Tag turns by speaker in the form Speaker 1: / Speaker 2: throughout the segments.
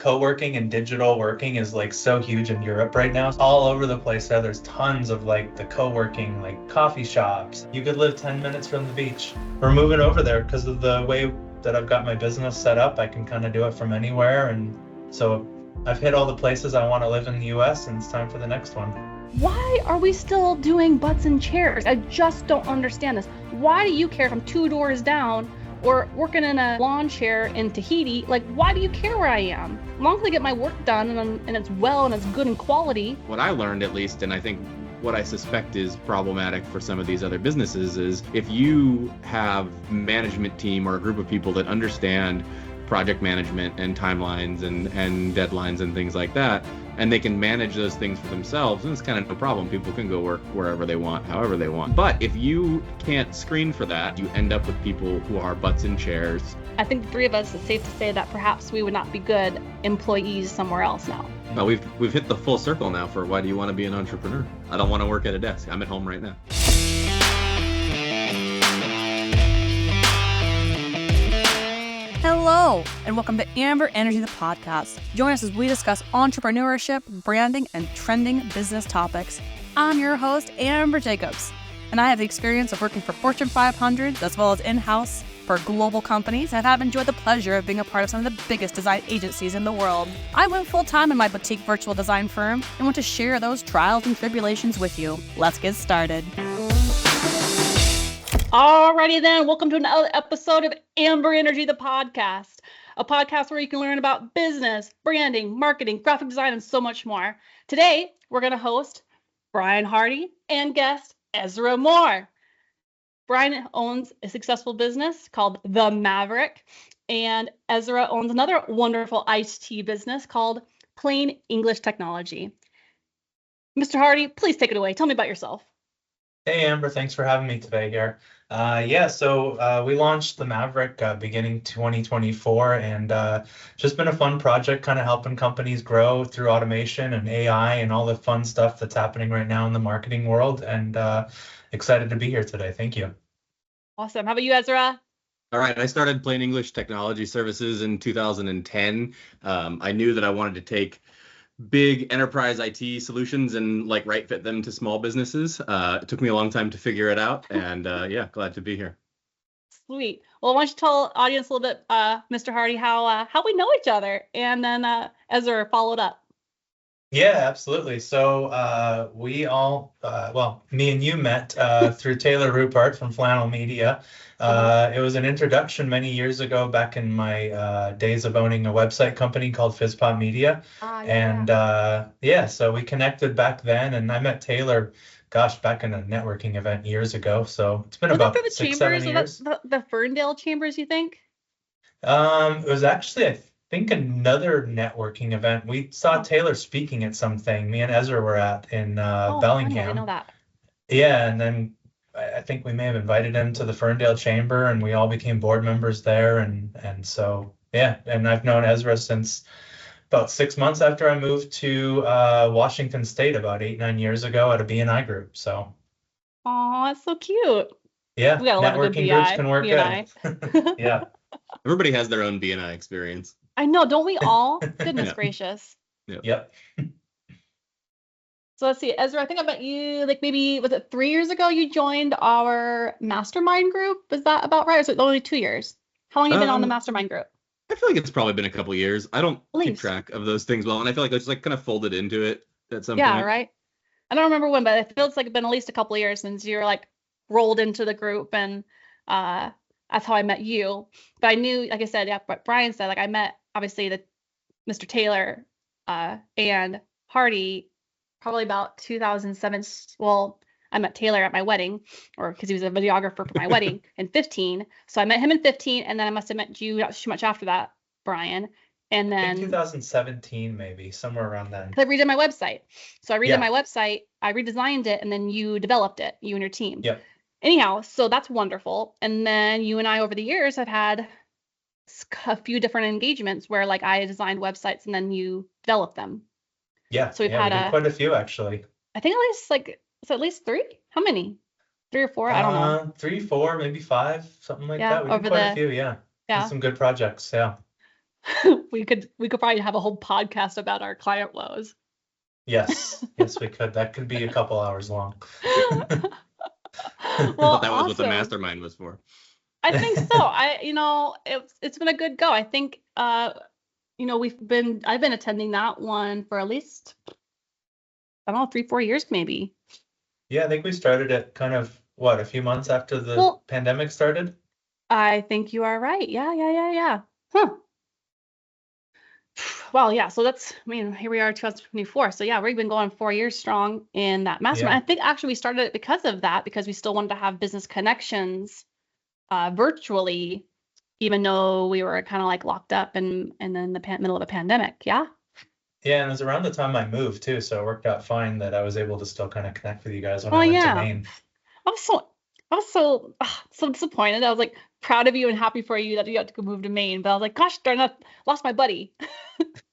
Speaker 1: co-working and digital working is like so huge in Europe right now. All over the place there's tons of like the co-working, like coffee shops. You could live 10 minutes from the beach. We're moving over there because of the way that I've got my business set up. I can kind of do it from anywhere. And so I've hit all the places I want to live in the US, and it's time for the next one.
Speaker 2: Why are we still doing butts and chairs? I just don't understand this. Why do you care if I'm 2 doors down or working in a lawn chair in Tahiti? Like, why do you care where I am? As long as I get my work done and it's well and it's good in quality.
Speaker 3: What I learned, at least, and I think what I suspect is problematic for some of these other businesses, is if you have a management team or a group of people that understand project management and timelines and deadlines and things like that, and they can manage those things for themselves, and it's kind of no problem. People can go work wherever they want, however they want. But if you can't screen for that, you end up with people who are butts in chairs.
Speaker 2: I think the three of us, it's safe to say that perhaps we would not be good employees somewhere else now.
Speaker 3: Well, we've hit the full circle now for why do you want to be an entrepreneur? I don't want to work at a desk. I'm at home right now.
Speaker 4: Hello, and welcome to Amber Energy, the podcast. Join us as we discuss entrepreneurship, branding, and trending business topics. I'm your host, Amber Jacobs, and I have the experience of working for Fortune 500s as well as in-house for global companies, and I've enjoyed the pleasure of being a part of some of the biggest design agencies in the world. I went full-time in my boutique virtual design firm and want to share those trials and tribulations with you. Let's get started.
Speaker 2: Alrighty then, welcome to another episode of Amber Energy, the podcast. A podcast where you can learn about business, branding, marketing, graphic design, and so much more. Today, we're going to host Brian Hardy and guest Ezra Moore. Brian owns a successful business called The Maverick, and Ezra owns another wonderful IT business called Plain English Technology. Mr. Hardy, please take it away. Tell me about yourself.
Speaker 1: Hey Amber, thanks for having me today here. So we launched the Maverick beginning 2024, and just been a fun project, kind of helping companies grow through automation and AI and all the fun stuff that's happening right now in the marketing world, and excited to be here today. Thank you.
Speaker 2: Awesome. How about you, Ezra?
Speaker 3: All right, I started Plain English Technology Services in 2010. I knew that I wanted to take big enterprise IT solutions and like right fit them to small businesses. It took me a long time to figure it out, and glad to be here.
Speaker 2: Sweet. Well, why don't you tell the audience a little bit, Mr. Hardy, how we know each other, and then Ezra followed up.
Speaker 1: Yeah, absolutely. So me and you met through Taylor Rupert from Flannel Media. It was an introduction many years ago, back in my days of owning a website company called FizzPop Media. So we connected back then, and I met Taylor, back in a networking event years ago. So it's been about 6-7 years.
Speaker 2: The Ferndale Chambers, you think?
Speaker 1: It was actually, I think, another networking event. We saw Taylor speaking at something me and Ezra were at in Bellingham.
Speaker 2: I know that.
Speaker 1: Yeah, and then I think we may have invited him to the Ferndale Chamber, and we all became board members there. And so, yeah, and I've known Ezra since about 6 months after I moved to Washington State about 8-9 years ago at a BNI group. So.
Speaker 2: Oh, that's so cute.
Speaker 1: Yeah,
Speaker 2: we got
Speaker 1: networking groups can work good. Yeah.
Speaker 3: Everybody has their own BNI experience.
Speaker 2: I know, don't we all? Goodness gracious.
Speaker 1: Yep.
Speaker 2: So let's see, Ezra, I think I met you was it 3 years ago you joined our mastermind group? Is that about right? Or is it only 2 years? How long have you been on the mastermind group?
Speaker 3: I feel like it's probably been a couple years. I don't keep track of those things well, and I feel like I just kind of folded into it at some point.
Speaker 2: Yeah, right. I don't remember when, but it feels like it's been at least a couple of years since you're rolled into the group, and that's how I met you. But I knew, like I said, what Brian said, I met obviously Mr. Taylor and Hardy probably about 2007. Well, I met Taylor at my wedding, or because he was a videographer for my wedding in 15. So I met him in 15, and then I must have met you not too much after that, Brian. And then
Speaker 1: 2017, maybe somewhere around then.
Speaker 2: I redid my website. So I redid my website, I redesigned it, and then you developed it, you and your team.
Speaker 1: Yep.
Speaker 2: Anyhow, so that's wonderful. And then you and I over the years have had a few different engagements where I designed websites and then you developed them.
Speaker 1: Yeah.
Speaker 2: So we've had
Speaker 1: quite a few actually.
Speaker 2: I think at least 3. How many? 3 or 4? I don't know.
Speaker 1: 3, 4, maybe 5, something like that. We did quite a few. Yeah. Some good projects. Yeah.
Speaker 2: We could probably have a whole podcast about our client woes.
Speaker 1: Yes, we could. That could be a couple hours long.
Speaker 3: I
Speaker 2: Well,
Speaker 3: thought that was what the
Speaker 2: awesome.
Speaker 3: mastermind was for.
Speaker 2: I think so. It's been a good go. I think I've been attending that one for at least, I don't know, 3-4 years maybe.
Speaker 1: Yeah, I think we started it kind of a few months after the pandemic started.
Speaker 2: I think you are right. Yeah. Huh. Well, yeah. So here we are, 2024. So yeah, we've been going 4 years strong in that mastermind.
Speaker 1: Yeah.
Speaker 2: I think actually we started it because of that, because we still wanted to have business connections virtually, even though we were kind of like locked up and in the middle of a pandemic. Yeah.
Speaker 1: Yeah, and it was around the time I moved too, so it worked out fine that I was able to still kind of connect with you guys when I went to Maine.
Speaker 2: I was so disappointed. I was like proud of you and happy for you that you had to go move to Maine, but I was like, gosh darn it, lost my buddy.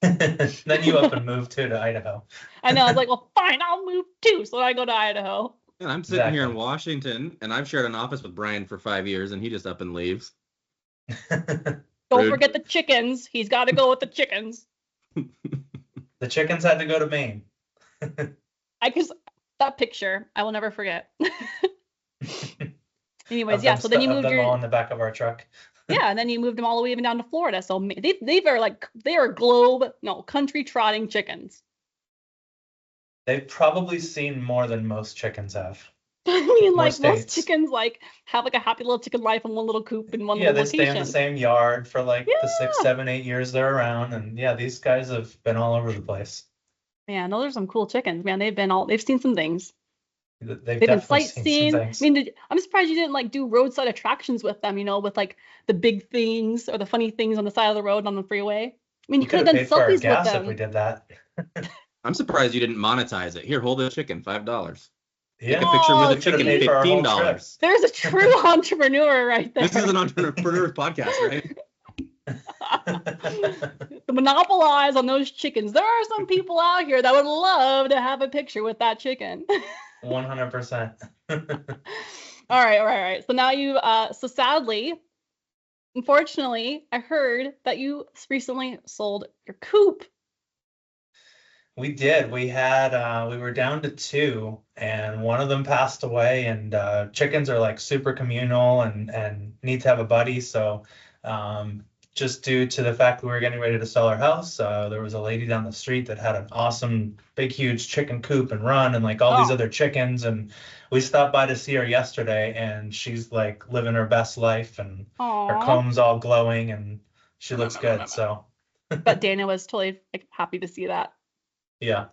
Speaker 1: Then you up and moved too to Idaho.
Speaker 2: I know. I was like, well, fine, I'll move too. So I go to Idaho.
Speaker 3: And I'm sitting here in Washington, and I've shared an office with Brian for 5 years, and he just up and leaves.
Speaker 2: Don't forget the chickens. He's got to go with the chickens.
Speaker 1: The chickens had to go to Maine.
Speaker 2: That picture, I will never forget. Anyways, yeah. So then you moved
Speaker 1: them all in the back of our truck.
Speaker 2: Yeah, and then you moved them all the way even down to Florida. So they are country trotting chickens.
Speaker 1: They've probably seen more than most chickens have.
Speaker 2: I mean, like most chickens have a happy little chicken life in one little coop in one little location.
Speaker 1: Yeah, they stay in the same yard for the 6, 7, 8 years they're around, and yeah, these guys have been all over the place.
Speaker 2: Yeah, those are some cool chickens, man. They've seen some things.
Speaker 1: They've been sightseeing.
Speaker 2: I mean, I'm surprised you didn't do roadside attractions with them, with the big things or the funny things on the side of the road on the freeway. I mean, you could have done selfies with them.
Speaker 1: If we did that.
Speaker 3: I'm surprised you didn't monetize it. Here, hold the chicken, $5.
Speaker 1: Yeah.
Speaker 3: Take a picture with a chicken, $15.
Speaker 2: There's a true entrepreneur right there.
Speaker 3: This is an entrepreneur podcast, right?
Speaker 2: To monopolize on those chickens. There are some people out here that would love to have a picture with that chicken.
Speaker 1: 100%.
Speaker 2: All right. So now so sadly, unfortunately, I heard that you recently sold your coop.
Speaker 1: We did. We were down to 2, and one of them passed away, and chickens are super communal and need to have a buddy. So just due to the fact we were getting ready to sell our house, there was a lady down the street that had an awesome, big, huge chicken coop and run and all these other chickens. And we stopped by to see her yesterday, and she's living her best life, and her comb's all glowing, and she looks good. So.
Speaker 2: But Dana was totally happy to see that.
Speaker 1: Yeah.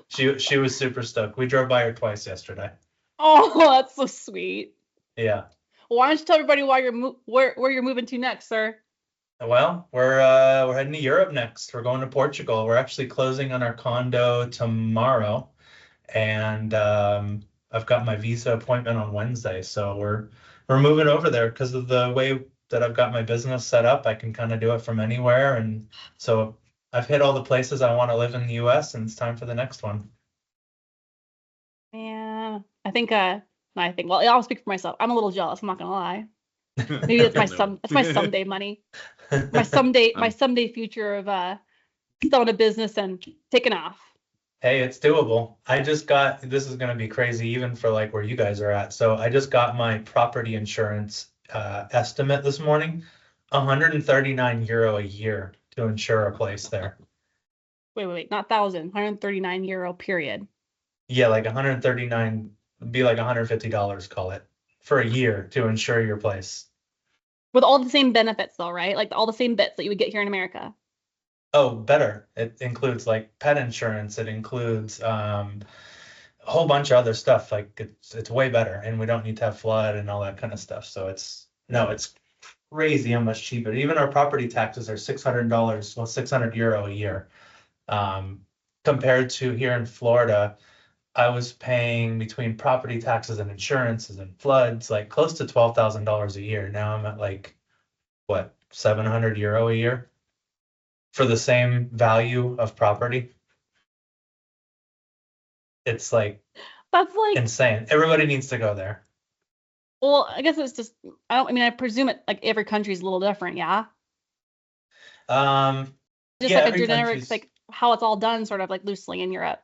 Speaker 1: She was super stoked. We drove by her twice yesterday.
Speaker 2: Oh, that's so sweet.
Speaker 1: Yeah.
Speaker 2: Well, why don't you tell everybody where you're moving to next, sir?
Speaker 1: Well, we're heading to Europe next. We're going to Portugal. We're actually closing on our condo tomorrow, and I've got my visa appointment on Wednesday. So we're moving over there because of the way that I've got my business set up. I can kind of do it from anywhere, and so I've hit all the places I want to live in the U.S., and it's time for the next one.
Speaker 2: Yeah, well, I'll speak for myself. I'm a little jealous. I'm not gonna lie. Maybe it's my someday money, my someday future of starting a business and taking off.
Speaker 1: Hey, it's doable. This is gonna be crazy even for where you guys are at. So I just got my property insurance estimate this morning, €139 a year to insure a place there.
Speaker 2: Wait, not 1,000, €139 period.
Speaker 1: Yeah, 139 would be $150, call it, for a year to insure your place.
Speaker 2: With all the same benefits though, right? All the same bits that you would get here in America.
Speaker 1: Oh, better. It includes pet insurance. It includes a whole bunch of other stuff. It's way better, and we don't need to have flood and all that kind of stuff. So it's crazy how much cheaper. Even our property taxes are $600, well, €600 a year. Compared to here in Florida, I was paying between property taxes and insurances and floods, close to $12,000 a year. Now I'm at €700 a year for the same value of property. It's
Speaker 2: that's
Speaker 1: insane. Everybody needs to go there.
Speaker 2: Well, I guess it's just, I presume it every country is a little different, yeah? Just
Speaker 1: Yeah,
Speaker 2: like a
Speaker 1: every
Speaker 2: generic,
Speaker 1: country's.
Speaker 2: like how it's all done, sort of like loosely in Europe.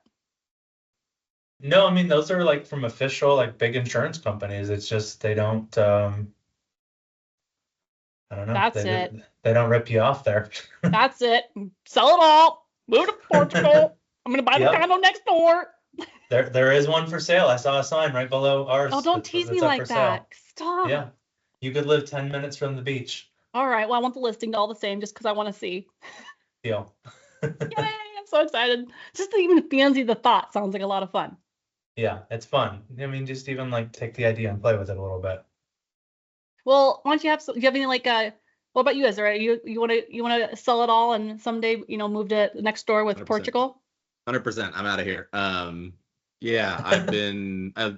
Speaker 1: No, I mean those are like from official like big insurance companies. It's just they don't. I don't know.
Speaker 2: That's it.
Speaker 1: They don't rip you off there.
Speaker 2: That's it. Sell it all. Move to Portugal. I'm gonna buy the
Speaker 1: Yep.
Speaker 2: condo next door.
Speaker 1: There is one for sale. I saw a sign right below ours.
Speaker 2: Oh, don't
Speaker 1: that's
Speaker 2: tease me
Speaker 1: up for
Speaker 2: like that.
Speaker 1: sale.
Speaker 2: Stop.
Speaker 1: Yeah, you could live 10 minutes from the beach.
Speaker 2: All right. Well, I want the listing all the same, just because I want to see.
Speaker 1: Deal.
Speaker 2: Yay! I'm so excited. Just even fancy the thought sounds like a lot of fun.
Speaker 1: Yeah, it's fun. I mean, just even like take the idea and play with it a little bit.
Speaker 2: Well, why don't you have do you have any like what about you, Ezra? You want to sell it all and someday move to the next door with
Speaker 3: 100%.
Speaker 2: Portugal?
Speaker 3: 100%. I'm out of here. Yeah,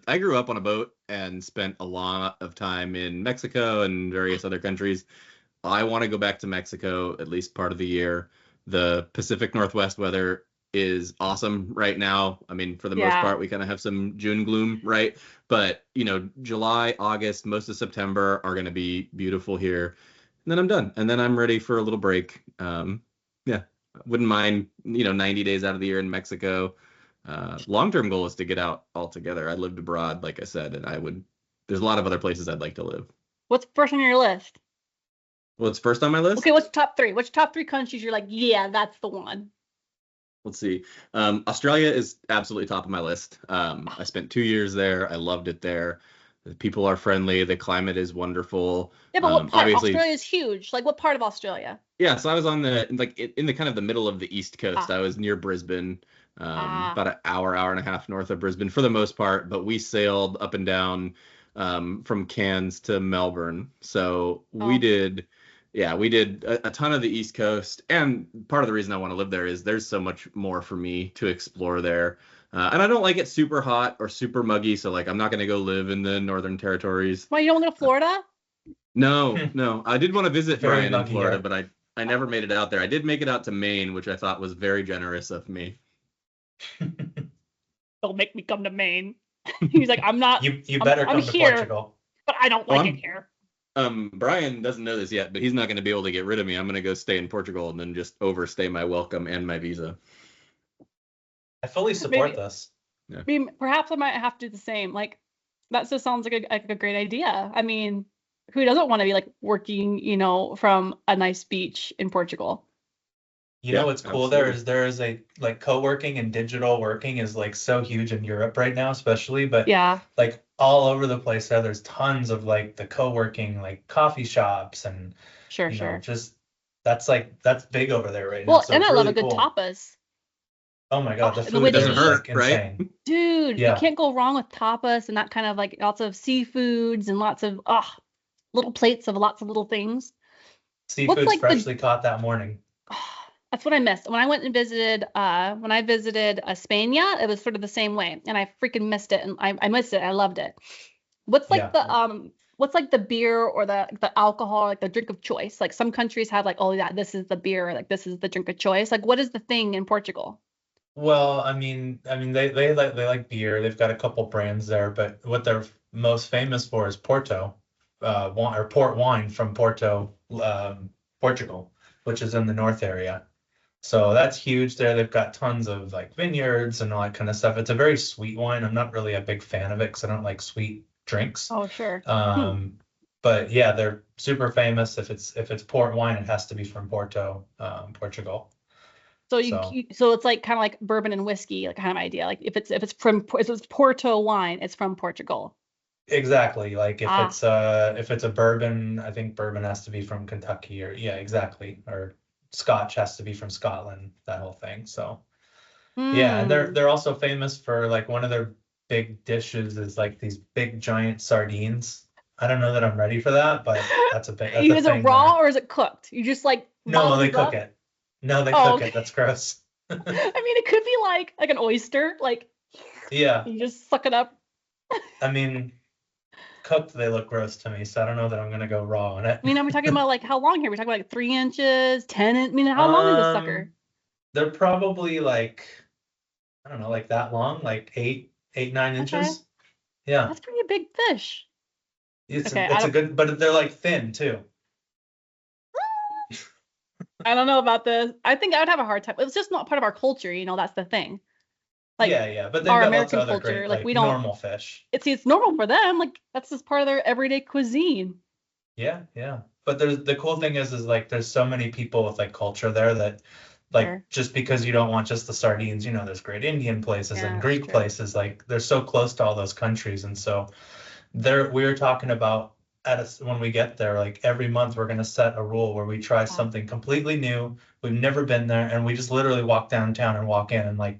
Speaker 3: I grew up on a boat and spent a lot of time in Mexico and various other countries. I want to go back to Mexico at least part of the year. The Pacific Northwest weather is awesome right now. I mean, for the most part, we kind of have some June gloom, right? But, July, August, most of September are going to be beautiful here. And then I'm done. And then I'm ready for a little break. Yeah, wouldn't mind, 90 days out of the year in Mexico. Long-term goal is to get out altogether. I lived abroad, like I said, and there's a lot of other places I'd like to live.
Speaker 2: What's first on your list?
Speaker 3: What's first on my list?
Speaker 2: Okay, what's top three? Which top three countries you're like, yeah, that's the one?
Speaker 3: Let's see. Australia is absolutely top of my list. I spent 2 years there. I loved it there. The people are friendly. The climate is wonderful.
Speaker 2: Yeah, but what part?
Speaker 3: Obviously,
Speaker 2: Australia is huge. Like, what part of Australia?
Speaker 3: Yeah, so I was in the kind of the middle of the East Coast. I was near Brisbane, about an hour and a half north of Brisbane for the most part. But we sailed up and down from Cairns to Melbourne. So we did a ton of the East Coast. And part of the reason I want to live there is there's so much more for me to explore there. And I don't like it super hot or super muggy. So like I'm not going to go live in the Northern Territories.
Speaker 2: Why, you don't want to go to Florida?
Speaker 3: No. I did want to visit
Speaker 1: Very
Speaker 3: Brian in
Speaker 1: lucky
Speaker 3: Florida,
Speaker 1: here.
Speaker 3: but I never made it out there. I did make it out to Maine, which I thought was very generous of me.
Speaker 2: Don't make me come to Maine. He's like, I'm not.
Speaker 1: You better
Speaker 2: I'm
Speaker 1: come to
Speaker 2: here,
Speaker 1: Portugal.
Speaker 2: but I don't like it here.
Speaker 3: Brian doesn't know this yet, but he's not going to be able to get rid of me. I'm going to go stay in Portugal and then just overstay my welcome and my visa.
Speaker 1: I fully support
Speaker 2: Maybe.
Speaker 1: this.
Speaker 3: Yeah.
Speaker 2: I mean, perhaps I might have to do the same. Like, that just sounds like a great idea. I mean, who doesn't want to be like working, from a nice beach in Portugal?
Speaker 1: You know what's cool
Speaker 3: absolutely.
Speaker 1: there is a like co-working and digital working is like so huge in Europe right now, especially, but
Speaker 2: Yeah.
Speaker 1: like all over the place there's tons of like the co-working like coffee shops and
Speaker 2: Sure.
Speaker 1: just that's big over there right now.
Speaker 2: Well,
Speaker 1: So
Speaker 2: and
Speaker 1: it's
Speaker 2: I love
Speaker 1: really
Speaker 2: a good
Speaker 1: cool.
Speaker 2: tapas.
Speaker 1: Oh my God, the
Speaker 2: and the way
Speaker 1: food
Speaker 2: they
Speaker 1: there
Speaker 3: doesn't
Speaker 1: is
Speaker 3: hurt,
Speaker 1: like
Speaker 3: right?
Speaker 1: insane.
Speaker 2: Dude,
Speaker 1: Yeah.
Speaker 2: you can't go wrong with tapas and that kind of like lots of seafoods and lots of little plates of lots of little things.
Speaker 1: Seafood's
Speaker 2: like
Speaker 1: freshly caught that morning.
Speaker 2: That's what I missed. When I went and visited, Spain, it was sort of the same way, and I freaking missed it, and I missed it. I loved it. What's like what's like the beer or the alcohol, like the drink of choice? Like some countries have like, oh yeah, this is the beer, or, like this is the drink of choice. Like what is the thing in Portugal?
Speaker 1: Well, I mean they like beer. They've got a couple brands there, but what they're most famous for is Porto, port wine from Porto, Portugal, which is in the north area. So that's huge there. They've got tons of like vineyards and all that kind of stuff. It's a very sweet wine. I'm not really a big fan of it because I don't like sweet drinks.
Speaker 2: Oh sure.
Speaker 1: But yeah, they're super famous. If it's port wine, it has to be from Porto, Portugal.
Speaker 2: So it's like kind of like bourbon and whiskey, like kind of idea. Like if it's Porto wine, it's from Portugal.
Speaker 1: Exactly. Like if it's a bourbon, I think bourbon has to be from Kentucky exactly. Or Scotch has to be from Scotland, that whole thing. So yeah, and they're also famous for like one of their big dishes is like these big giant sardines. I don't know that I'm ready for that, but that's a big.
Speaker 2: Is it raw or is it cooked? You just like
Speaker 1: no, they cook it. No, they cook it. That's gross.
Speaker 2: I mean, it could be like an oyster, like
Speaker 1: yeah,
Speaker 2: you just suck it up.
Speaker 1: I mean, cooked they look gross to me, so I don't know that I'm gonna go raw on it.
Speaker 2: I mean, are we talking about like how long here? We're talking about like 3 inches, 10. I mean, how long is this sucker?
Speaker 1: They're probably like, I don't know, like that long, like 9 inches. Yeah,
Speaker 2: that's pretty big fish.
Speaker 1: It's a good, but they're like thin too.
Speaker 2: I don't know about this. I think I would have a hard time. It's just not part of our culture, that's the thing. Like
Speaker 1: yeah, but they've
Speaker 2: our
Speaker 1: got lots
Speaker 2: American
Speaker 1: of other
Speaker 2: culture,
Speaker 1: great,
Speaker 2: like we don't.
Speaker 1: normal fish.
Speaker 2: It's normal for them. Like that's just part of their everyday cuisine.
Speaker 1: Yeah. But the cool thing is like there's so many people with like culture there that like
Speaker 2: Sure.
Speaker 1: just because you don't want just the sardines, there's great Indian places
Speaker 2: Yeah,
Speaker 1: and
Speaker 2: that's
Speaker 1: Greek
Speaker 2: true.
Speaker 1: places. Like they're so close to all those countries, and so we were talking about when we get there, like every month we're gonna set a rule where we try something completely new. We've never been there, and we just literally walk downtown and walk in and like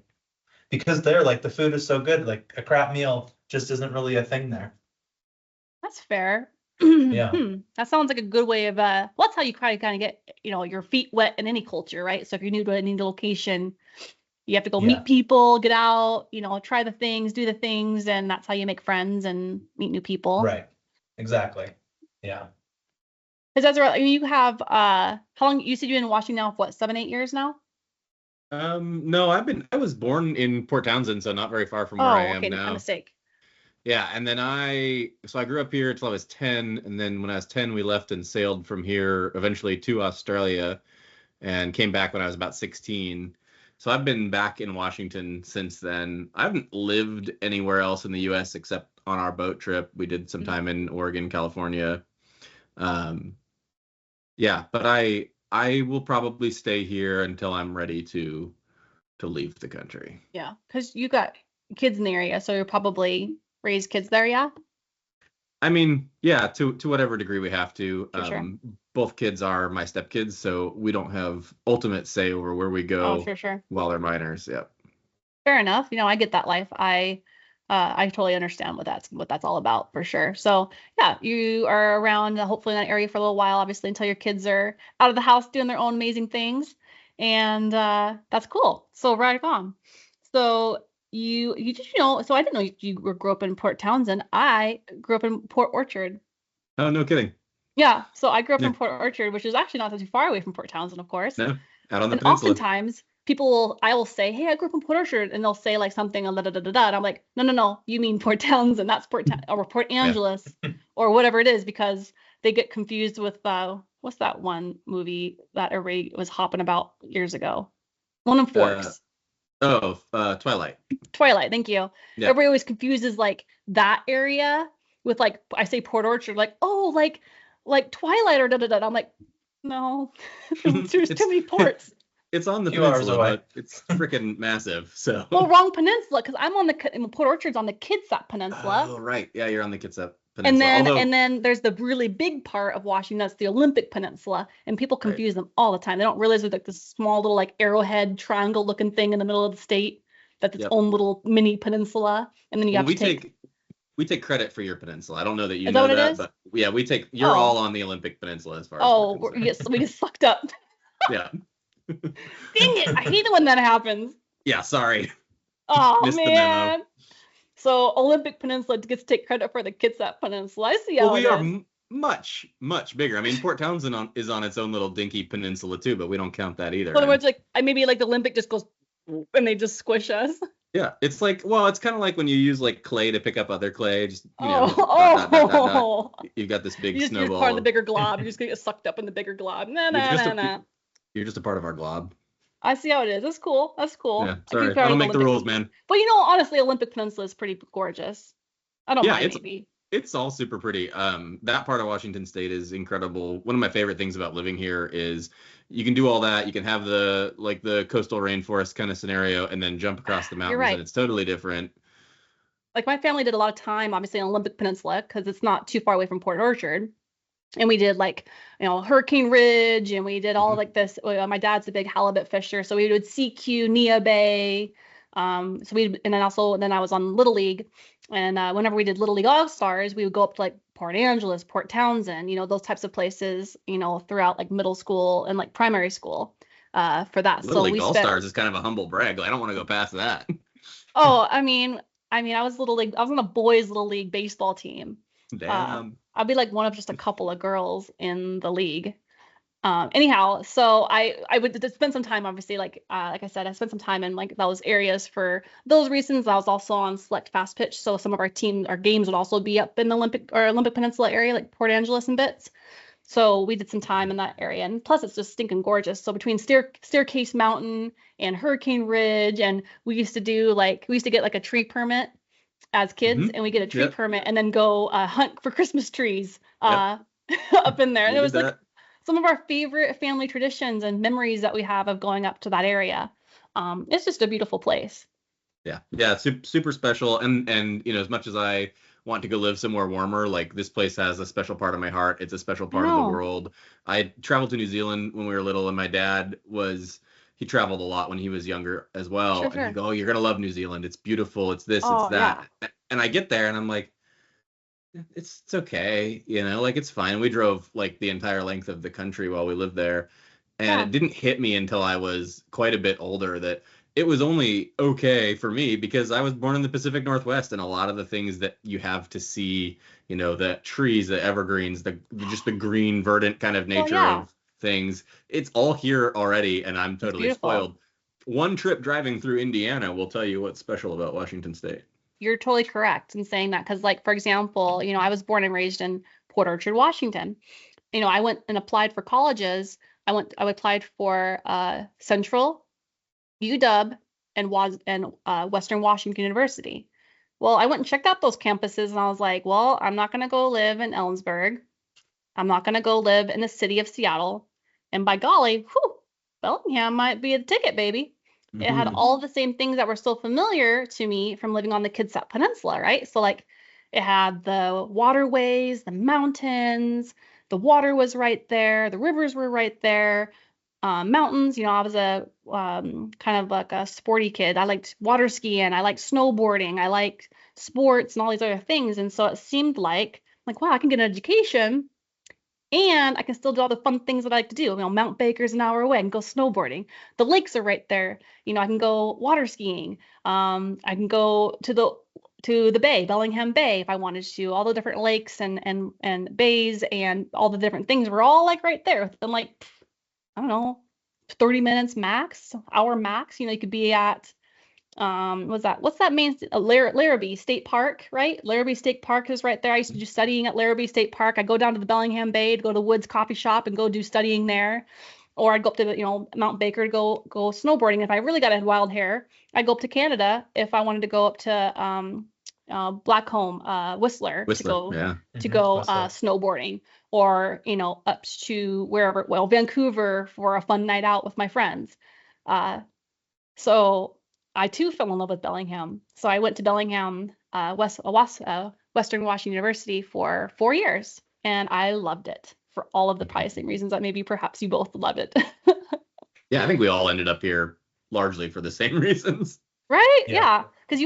Speaker 1: because there like the food is so good, like a crap meal just isn't really a thing there.
Speaker 2: That's fair.
Speaker 1: Yeah.
Speaker 2: That sounds like a good way of well, that's how you kind of get your feet wet in any culture, right? So if you're new to any location, you have to go meet people, get out, try the things, do the things, and that's how you make friends and meet new people.
Speaker 1: Right. Exactly. Yeah.
Speaker 2: Because Ezra, you have how long you said you've been in Washington now for what, 7-8 years now?
Speaker 3: No, I was born in Port Townsend, so not very far from where I am now.
Speaker 2: My mistake.
Speaker 3: Yeah, and then I grew up here until I was 10, and then when I was 10, we left and sailed from here eventually to Australia and came back when I was about 16. So I've been back in Washington since then. I haven't lived anywhere else in the US except on our boat trip. We did some time in Oregon, California. Yeah, but I will probably stay here until I'm ready to leave the country.
Speaker 2: Yeah, because you got kids in the area, so you'll probably raise kids there, yeah?
Speaker 3: I mean, yeah, to whatever degree we have to.
Speaker 2: Sure.
Speaker 3: Both kids are my stepkids, so we don't have ultimate say over where we go
Speaker 2: Sure.
Speaker 3: while they're minors. Yep.
Speaker 2: Fair enough. I get that life. I totally understand what that's all about for sure. So yeah, you are around hopefully in that area for a little while, obviously until your kids are out of the house doing their own amazing things, and that's cool. So right on. So you just so I didn't know you grew up in Port Townsend. I grew up in Port Orchard.
Speaker 3: Oh, no kidding.
Speaker 2: Yeah, so I grew up in Port Orchard, which is actually not too far away from Port Townsend, of course.
Speaker 3: No, out on the
Speaker 2: and
Speaker 3: peninsula.
Speaker 2: Oftentimes I will say, hey, I grew up in Port Orchard, and they'll say like something and and I'm like, no, you mean Port Townsend, that's or Port Angeles or whatever it is, because they get confused with what's that one movie that everybody was hopping about years ago? One in Forks.
Speaker 3: Twilight.
Speaker 2: Twilight, thank you.
Speaker 3: Yeah.
Speaker 2: Everybody always confuses like that area with like I say Port Orchard, like like Twilight or I'm like, no, there's too many ports.
Speaker 3: It's on the peninsula, but it's freaking massive. So
Speaker 2: well, wrong peninsula, because I'm on Port Orchard's on the Kitsap Peninsula.
Speaker 3: Oh right, yeah, you're on the Kitsap Peninsula.
Speaker 2: And then there's the really big part of Washington, that's the Olympic Peninsula, and people confuse them all the time. They don't realize there's like this small little like arrowhead triangle looking thing in the middle of the state that's its own little mini peninsula, and then you have to
Speaker 3: we take credit for your peninsula. I don't know that you
Speaker 2: know
Speaker 3: that,
Speaker 2: what it is?
Speaker 3: But yeah, you're all on the Olympic Peninsula as far as
Speaker 2: yes, we just fucked up.
Speaker 3: Yeah.
Speaker 2: Dang it! I hate it when that happens.
Speaker 3: Yeah, sorry.
Speaker 2: Oh man. So Olympic Peninsula gets to take credit for the Kitsap Peninsula. I see how
Speaker 3: we are much, much bigger. I mean, Port Townsend is on its own little dinky peninsula too, but we don't count that either.
Speaker 2: In other words, like maybe like the Olympic just goes and they just squish us.
Speaker 3: Yeah, it's like, well, it's kind of like when you use like clay to pick up other clay. Just you've got this big snowball.
Speaker 2: You're part of the bigger glob. You just get sucked up in the bigger glob.
Speaker 3: You're just a part of our glob.
Speaker 2: I see how it is. That's cool.
Speaker 3: Yeah, sorry. I don't make the rules, man.
Speaker 2: But honestly, Olympic Peninsula is pretty gorgeous. I don't mind, maybe.
Speaker 3: It's all super pretty. That part of Washington State is incredible. One of my favorite things about living here is you can do all that. You can have the coastal rainforest kind of scenario and then jump across the mountains, and it's totally different.
Speaker 2: Like my family did a lot of time, obviously, on Olympic Peninsula because it's not too far away from Port Orchard. And we did like, Hurricane Ridge, and we did all like this. My dad's a big halibut fisher, so we would CQ, Nia Bay. And then I was on Little League, and whenever we did Little League All Stars, we would go up to like Port Angeles, Port Townsend, those types of places, throughout like middle school and like primary school, for that.
Speaker 3: Little League All Stars is kind of a humble brag. I don't want to go past that.
Speaker 2: Oh, I mean, I was Little League. I was on a boys' Little League baseball team.
Speaker 3: Damn.
Speaker 2: I'd be like one of just a couple of girls in the league. Anyhow, so I would spend some time, obviously, like I said, I spent some time in like those areas for those reasons. I was also on select fast pitch, so some of our games would also be up in the Olympic Peninsula area, like Port Angeles and bits. So we did some time in that area, and plus it's just stinking gorgeous. So between Staircase Mountain and Hurricane Ridge, and we used to get like a tree permit as kids, and we get a tree permit and then go hunt for Christmas trees up in there. And it was like some of our favorite family traditions and memories that we have of going up to that area. It's just a beautiful place.
Speaker 3: Yeah, super special. And as much as I want to go live somewhere warmer, like this place has a special part of my heart. It's a special part of the world. I traveled to New Zealand when we were little, and my dad he traveled a lot when he was younger as well.
Speaker 2: Sure.
Speaker 3: And he'd go, "Oh, you're gonna love New Zealand. It's beautiful. It's this, it's that." Yeah. And I get there and I'm like, it's okay, like it's fine. We drove like the entire length of the country while we lived there. And it didn't hit me until I was quite a bit older that it was only okay for me because I was born in the Pacific Northwest, and a lot of the things that you have to see, the trees, the evergreens, just the green, verdant kind of nature of things, it's all here already, and I'm totally spoiled. One trip driving through Indiana will tell you what's special about Washington State.
Speaker 2: You're totally correct in saying that because, like, for example, I was born and raised in Port Orchard, Washington. I went and applied for colleges. I applied for Central, UW, and Western Washington University. Well, I went and checked out those campuses, and I was like, well, I'm not going to go live in Ellensburg. I'm not going to go live in the city of Seattle. And by golly, Bellingham might be the ticket, baby. Mm-hmm. It had all the same things that were so familiar to me from living on the Kitsap Peninsula, right? So, like, it had the waterways, the mountains, the water was right there, the rivers were right there. Mountains, I was a kind of like a sporty kid. I liked water skiing, I liked snowboarding, I liked sports and all these other things. And so it seemed like, wow, I can get an education and I can still do all the fun things that I like to do. Mount Baker's an hour away. I can go snowboarding. The lakes are right there. I can go water skiing. I can go to the bay, Bellingham Bay, if I wanted to. All the different lakes and bays and all the different things were all like right there. And like, I don't know, 30 minutes max, hour max. You could be at, what's that main, Larrabee State Park, right? Larrabee State Park is right there. I used to do studying at Larrabee State Park. I'd go down to the Bellingham Bay to go to Woods Coffee Shop and go do studying there. Or I'd go up to, Mount Baker to go snowboarding. If I really got a wild hair, I'd go up to Canada if I wanted to go up to Blackcomb, Whistler to go snowboarding, or up to wherever, Vancouver for a fun night out with my friends. So I too fell in love with Bellingham. So I went to Bellingham, Western Washington University for 4 years, and I loved it for all of the pricing reasons that maybe perhaps you both loved it.
Speaker 3: Yeah, I think we all ended up here largely for the same reasons.
Speaker 2: Right? Yeah. Because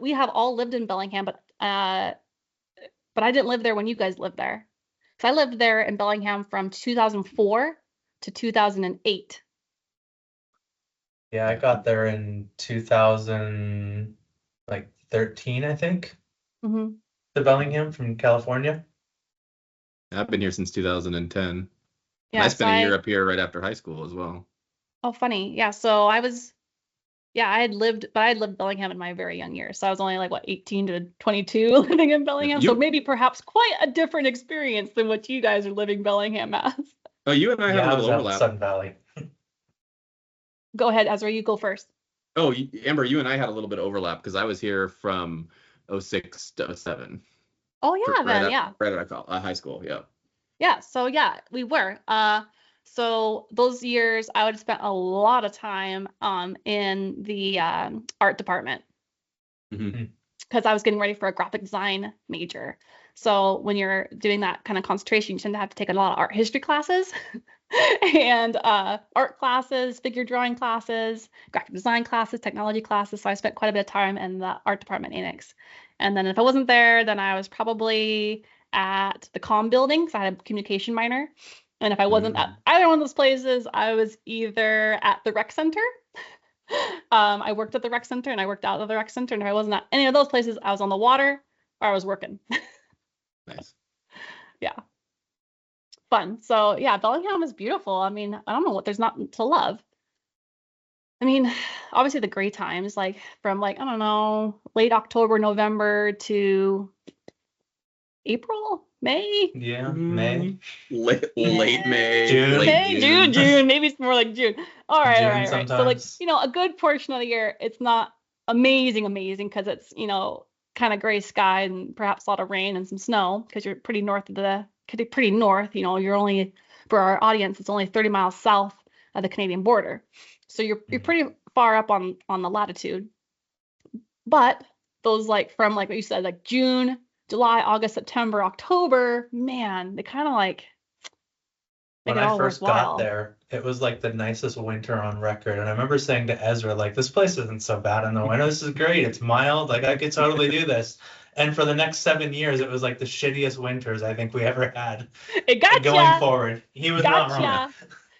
Speaker 2: we have all lived in Bellingham, but I didn't live there when you guys lived there. So I lived there in Bellingham from 2004 to 2008.
Speaker 1: Yeah, I got there in 2013, I think.
Speaker 2: Mm-hmm.
Speaker 1: To Bellingham from California.
Speaker 3: I've been here since 2010.
Speaker 2: Yeah,
Speaker 3: I spent a year up here right after high school as well.
Speaker 2: Oh, funny. Yeah, so I had lived Bellingham in my very young years. So I was only 18 to 22 living in Bellingham. So maybe perhaps quite a different experience than what you guys are living Bellingham as.
Speaker 3: Oh, you and I have a little overlap.
Speaker 1: Sun Valley.
Speaker 2: Go ahead, Ezra, you go first.
Speaker 3: Oh, Amber, you and I had a little bit of overlap because I was here from 06 to 07.
Speaker 2: Oh, yeah,
Speaker 3: Right at high school, yeah.
Speaker 2: Yeah, so yeah, we were. So those years, I would have spent a lot of time in the art department because I was getting ready for a graphic design major. So when you're doing that kind of concentration, you tend to have to take a lot of art history classes and art classes, figure drawing classes, graphic design classes, technology classes. So I spent quite a bit of time in the art department annex. And then if I wasn't there, then I was probably at the comm building because I had a communication minor. And if I wasn't at either one of those places, I was either at the rec center. I worked at the rec center and I worked out of the rec center. And if I wasn't at any of those places, I was on the water or I was working.
Speaker 3: Nice.
Speaker 2: Yeah. Fun. So yeah, Bellingham is beautiful. I mean, I don't know what there's not to love. I mean, obviously the great times, from I don't know, late October, November to April, May.
Speaker 1: Yeah, May.
Speaker 3: Late May.
Speaker 1: June.
Speaker 3: Late
Speaker 2: May, June. Maybe it's more like June. All right, all
Speaker 1: June
Speaker 2: right. So like,
Speaker 1: sometimes.
Speaker 2: a good portion of the year, it's not amazing because it's, kind of gray sky and perhaps a lot of rain and some snow because you're pretty north, you're only, for our audience, it's only 30 miles south of the Canadian border. So you're pretty far up on the latitude. But those from what you said, like June, July, August, September, October, man, they kind of make
Speaker 1: When
Speaker 2: it
Speaker 1: I
Speaker 2: all
Speaker 1: first
Speaker 2: worthwhile.
Speaker 1: got there, it was like the nicest winter on record. And I remember saying to Ezra, like, this place isn't so bad in the winter. This is great. It's mild. Like, I could totally do this. And for the next 7 years, it was like the shittiest winters I think we ever had.
Speaker 2: It got
Speaker 1: Going forward. He was not wrong.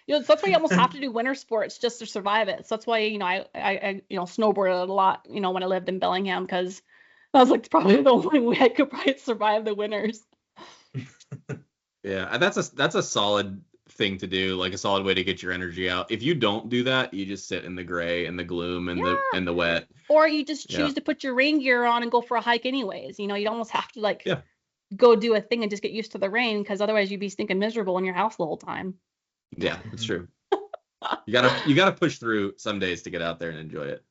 Speaker 2: So that's why you almost have to do winter sports just to survive it. So that's why, I snowboarded a lot, when I lived in Bellingham, because I was like, it's probably the only way I could probably survive the winters.
Speaker 3: Yeah, that's a solid thing to do, like a solid way to get your energy out. If you don't do that, you just sit in the gray and the gloom and the wet.
Speaker 2: Or you just choose to put your rain gear on and go for a hike anyways. You'd almost have to go do a thing and just get used to the rain, because otherwise you'd be stinking miserable in your house the whole time.
Speaker 3: Yeah, that's true. You gotta push through some days to get out there and enjoy it.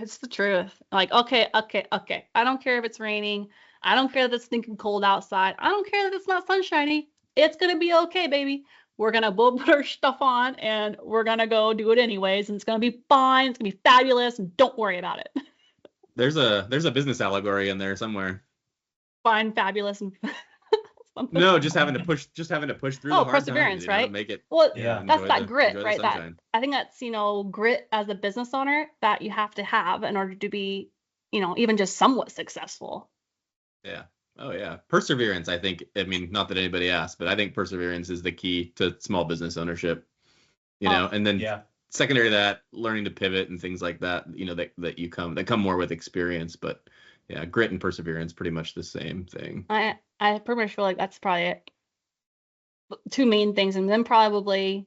Speaker 2: It's the truth. Like, okay. I don't care if it's raining. I don't care that it's stinking cold outside. I don't care that it's not sunshiny. It's gonna be okay, baby. We're gonna put our stuff on and we're gonna go do it anyways, and it's gonna be fine. It's gonna be fabulous, and don't worry about it.
Speaker 3: There's a business allegory in there somewhere.
Speaker 2: Fine, fabulous, and
Speaker 3: no, just having to push through the hard
Speaker 2: perseverance,
Speaker 3: times,
Speaker 2: right?
Speaker 3: Make it.
Speaker 2: Well,
Speaker 1: Yeah.
Speaker 2: that's that grit,
Speaker 3: enjoy the
Speaker 2: right? That
Speaker 3: sunshine.
Speaker 2: I think that's grit as a business owner that you have to have in order to be, even just somewhat successful.
Speaker 3: Yeah. Oh yeah. Perseverance, I think. I mean, not that anybody asked, but I think perseverance is the key to small business ownership. And then secondary to that, learning to pivot and things like that. That come more with experience, but yeah, grit and perseverance, pretty much the same thing.
Speaker 2: I pretty much feel like that's probably it. Two main things, and then probably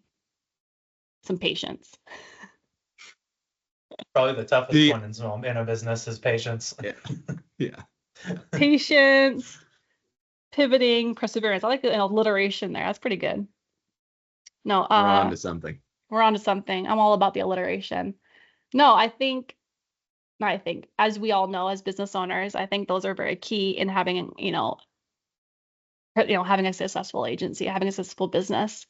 Speaker 2: some patience.
Speaker 1: Probably the toughest one in a business is patience.
Speaker 3: Yeah.
Speaker 2: Patience, pivoting, perseverance. I like the alliteration there. That's pretty good. No,
Speaker 3: We're on to something.
Speaker 2: We're on to something. I'm all about the alliteration. No, I think, as we all know, as business owners, I think those are very key in having, having a successful agency, having a successful business.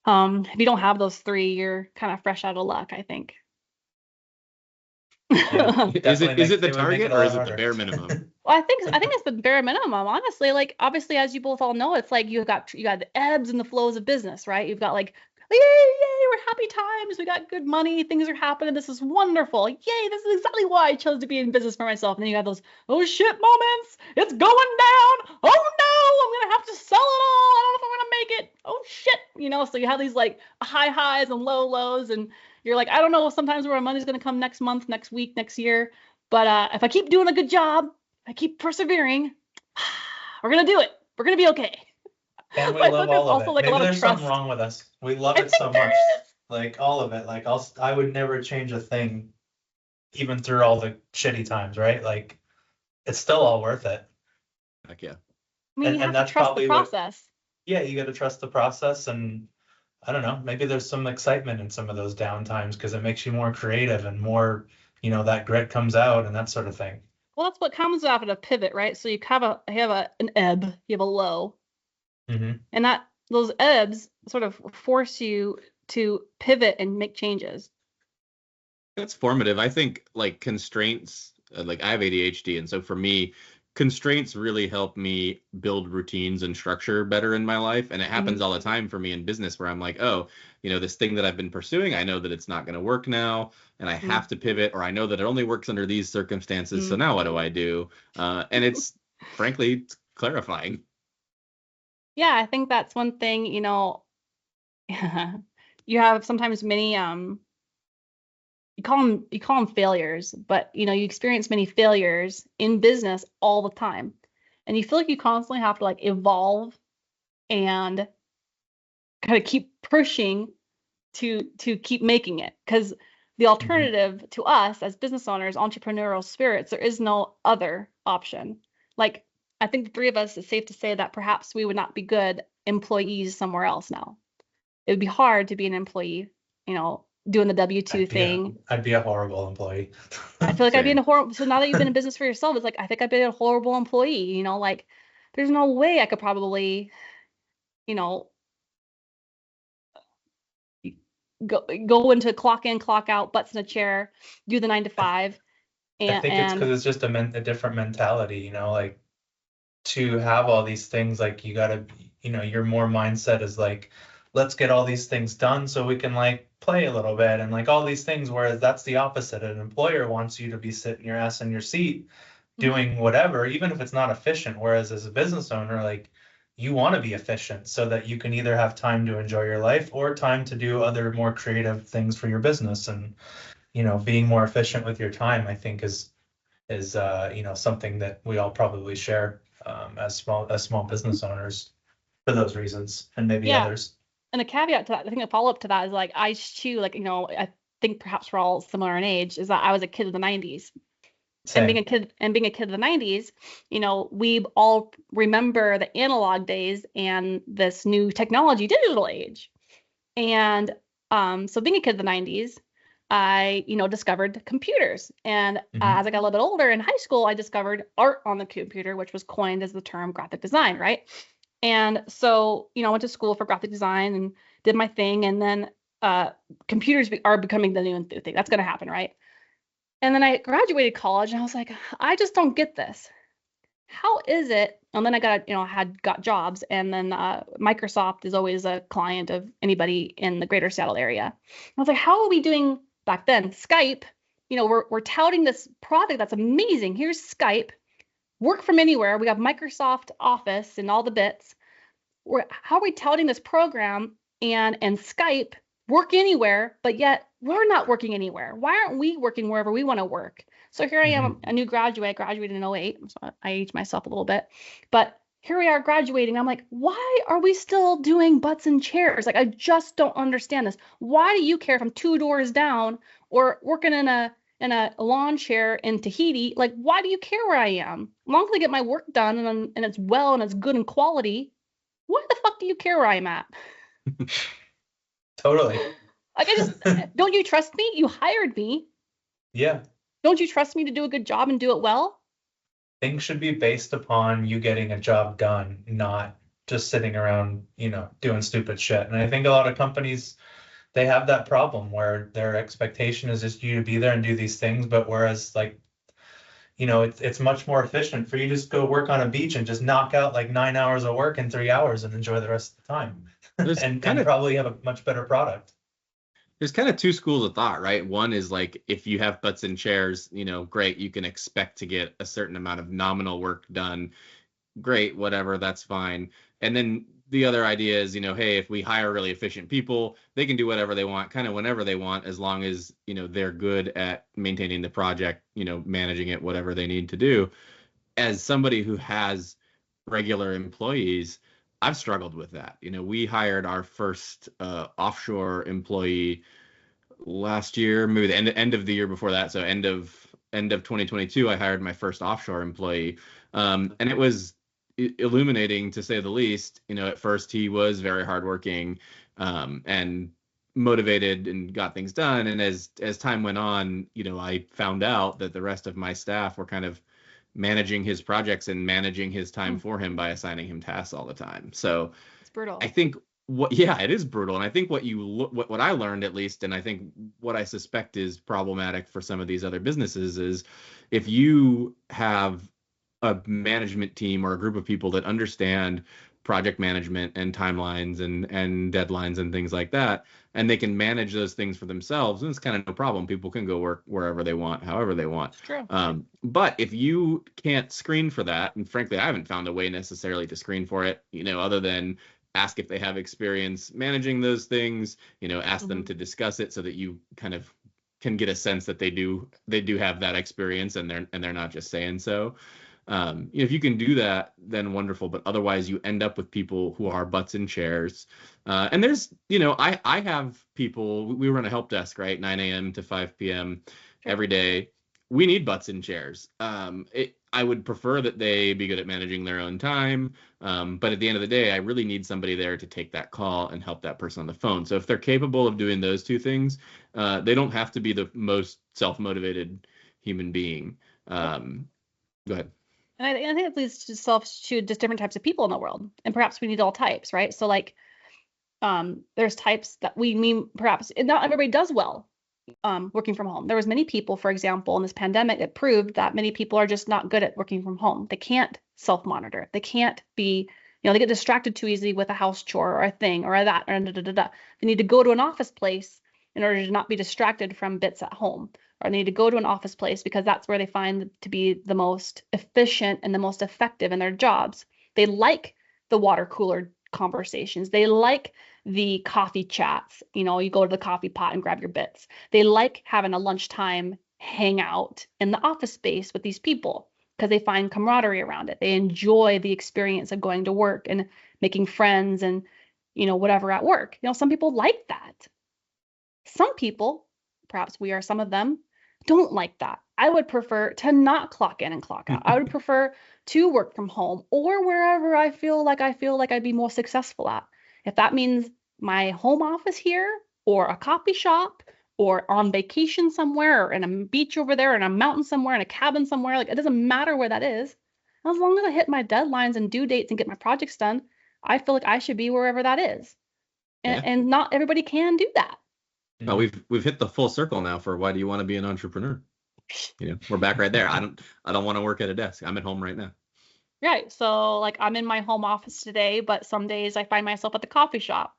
Speaker 2: If you don't have those three, you're kind of fresh out of luck, I think.
Speaker 1: Yeah,
Speaker 3: is it the target or is it the bare minimum?
Speaker 2: Well, I think it's the bare minimum, honestly. Like, obviously, as you both all know, it's like you got the ebbs and the flows of business, right? You've got yay, we're happy times, we got good money, things are happening, this is wonderful, yay, this is exactly why I chose to be in business for myself. And then you have those oh shit moments, it's going down, oh no, I'm gonna have to sell it all, I don't know if I'm gonna make it, oh shit, so you have these high highs and low lows, and you're like, I don't know sometimes where my money's gonna come next month, next week, next year, but if I keep doing a good job, I keep persevering, we're gonna do it, we're gonna be okay.
Speaker 1: And we love all of it. Maybe there's something wrong with us. We love it so much. Like, all of it. Like, I would never change a thing, even through all the shitty times, right? Like, it's still all worth it.
Speaker 3: Heck yeah.
Speaker 2: I mean, you have to trust the process.
Speaker 1: You got to trust the process. And I don't know, maybe there's some excitement in some of those down times because it makes you more creative and more, that grit comes out and that sort of thing.
Speaker 2: Well, that's what comes after a pivot, right? So you have an ebb, you have a low.
Speaker 1: Mm-hmm.
Speaker 2: And those ebbs sort of force you to pivot and make changes.
Speaker 3: That's formative. I think constraints, I have ADHD. And so for me, constraints really help me build routines and structure better in my life. And it happens all the time for me in business where I'm like, oh, this thing that I've been pursuing, I know that it's not going to work now and I have to pivot, or I know that it only works under these circumstances. So now what do I do? And it's frankly, it's clarifying.
Speaker 2: Yeah, I think that's one thing, you have sometimes many, you call them failures, but, you experience many failures in business all the time. And you feel like you constantly have to evolve and kind of keep pushing to keep making it. Because the alternative to us as business owners, entrepreneurial spirits, there is no other option. I think the three of us, it's safe to say that perhaps we would not be good employees somewhere else now. It would be hard to be an employee, doing the W-2 thing.
Speaker 1: I'd be a horrible employee.
Speaker 2: I feel like I'd be in
Speaker 3: Same.
Speaker 2: a horrible. So now that you've been in business for yourself, it's like I think I'd be a horrible employee. Like there's no way I could probably, go into clock in, clock out, butts in a chair, do the 9 to 5.
Speaker 1: I think it's because it's just a different mentality, like to have all these things, like you gotta, your more mindset is like, let's get all these things done so we can like play a little bit and like all these things, whereas that's the opposite. An employer wants you to be sitting your ass in your seat doing whatever, even if it's not efficient, whereas as a business owner, like you want to be efficient so that you can either have time to enjoy your life or time to do other more creative things for your business. And being more efficient with your time, I think is something that we all probably share as small business owners for those reasons, and maybe others.
Speaker 2: And a caveat to that, I think a follow-up to that is like I too, like, I think perhaps we're all similar in age, is that I was a kid of the 90s.
Speaker 1: Same.
Speaker 2: And being a kid of the 90s, we all remember the analog days and this new technology digital age. And so being a kid of the 90s, I, discovered computers. And as I got a little bit older in high school, I discovered art on the computer, which was coined as the term graphic design, right? And so, I went to school for graphic design and did my thing. And then computers are becoming the new thing. That's going to happen, right? And then I graduated college and I was like, I just don't get this. How is it? And then I got jobs, and then Microsoft is always a client of anybody in the greater Seattle area. And I was like, how are we doing back then? Skype, we're touting this product that's amazing. Here's Skype, work from anywhere. We have Microsoft Office and all the bits. How are we touting this program and Skype, work anywhere, but yet we're not working anywhere? Why aren't we working wherever we want to work? So here I am, a new graduate. I graduated in 08. So I aged myself a little bit. But here we are graduating. I'm like, why are we still doing butts in chairs? Like, I just don't understand this. Why do you care if I'm 2 doors down or working in a lawn chair in Tahiti? Like, why do you care where I am? As long as I get my work done and it's well and it's good in quality, why the fuck do you care where I'm at?
Speaker 1: Totally.
Speaker 2: Like, don't you trust me? You hired me.
Speaker 1: Yeah.
Speaker 2: Don't you trust me to do a good job and do it well?
Speaker 1: Things should be based upon you getting a job done, not just sitting around, doing stupid shit. And I think a lot of companies, they have that problem where their expectation is just you to be there and do these things. But whereas like, it's much more efficient for you to just go work on a beach and just knock out like 9 hours of work in 3 hours and enjoy the rest of the time and probably have a much better product.
Speaker 3: There's kind of two schools of thought, right? One is like, if you have butts in chairs, great, you can expect to get a certain amount of nominal work done. Great, whatever, that's fine. And then the other idea is, hey, if we hire really efficient people, they can do whatever they want, kind of whenever they want, as long as, they're good at maintaining the project, managing it, whatever they need to do. As somebody who has regular employees, I've struggled with that. We hired our first offshore employee last year, maybe the end of the year before that. So end of 2022, I hired my first offshore employee, and it was illuminating to say the least. At first he was very hardworking and motivated and got things done. And as time went on, I found out that the rest of my staff were kind of managing his projects and managing his time for him by assigning him tasks all the time. So
Speaker 2: it's brutal.
Speaker 3: I think it is brutal. And I think what I learned, at least, and I think what I suspect is problematic for some of these other businesses, is if you have a management team or a group of people that understand project management and timelines and deadlines and things like that, and they can manage those things for themselves, and it's kind of no problem. People can go work wherever they want, however they want.
Speaker 2: True.
Speaker 3: But if you can't screen for that, and frankly, I haven't found a way necessarily to screen for it, other than ask if they have experience managing those things, ask them to discuss it so that you kind of can get a sense that they do have that experience and they're not just saying so. If you can do that, then wonderful. But otherwise, you end up with people who are butts in chairs. And there's, I have people, we run a help desk, right? 9 a.m. to 5 p.m. every day. we need butts in chairs. I would prefer that they be good at managing their own time. But at the end of the day, I really need somebody there to take that call and help that person on the phone. So if they're capable of doing those two things, they don't have to be the most self-motivated human being. Go ahead.
Speaker 2: And I think it leads to just different types of people in the world. And perhaps we need all types, right? So like, there's types that we mean perhaps, and not everybody does well working from home. There was many people, for example, in this pandemic, it proved that many people are just not good at working from home. They can't self-monitor. They can't be, they get distracted too easily with a house chore or a thing or that or da. They need to go to an office place in order to not be distracted from bits at home, or they need to go to an office place because that's where they find to be the most efficient and the most effective in their jobs. They like the water cooler conversations. They like the coffee chats. You go to the coffee pot and grab your bits. They like having a lunchtime hangout in the office space with these people because they find camaraderie around it. They enjoy the experience of going to work and making friends and, whatever at work. Some people like that. Some people, perhaps we are some of them, don't like that. I would prefer to not clock in and clock out. I would prefer to work from home or wherever I feel like I'd be more successful at. If that means my home office here or a coffee shop or on vacation somewhere or in a beach over there in a mountain somewhere in a cabin somewhere, like it doesn't matter where that is. As long as I hit my deadlines and due dates and get my projects done, I feel like I should be wherever that is. And not everybody can do that.
Speaker 3: Well, we've hit the full circle now for why do you want to be an entrepreneur? We're back right there. I don't want to work at a desk. I'm at home right now.
Speaker 2: Right. So like I'm in my home office today, but some days I find myself at the coffee shop.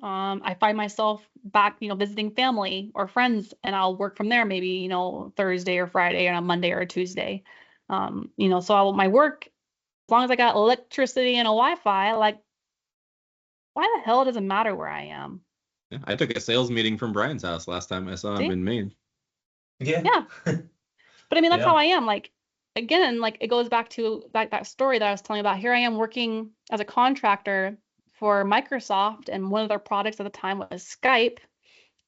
Speaker 2: I find myself back, visiting family or friends, and I'll work from there maybe, Thursday or Friday or on a Monday or a Tuesday. So my work, as long as I got electricity and a Wi-Fi, like why the hell does it matter where I am?
Speaker 3: Yeah, I took a sales meeting from Brian's house last time I saw him in Maine.
Speaker 2: Yeah. But I mean, that's how I am. Like, again, like it goes back to that story that I was telling you about. Here I am working as a contractor for Microsoft, and one of their products at the time was Skype.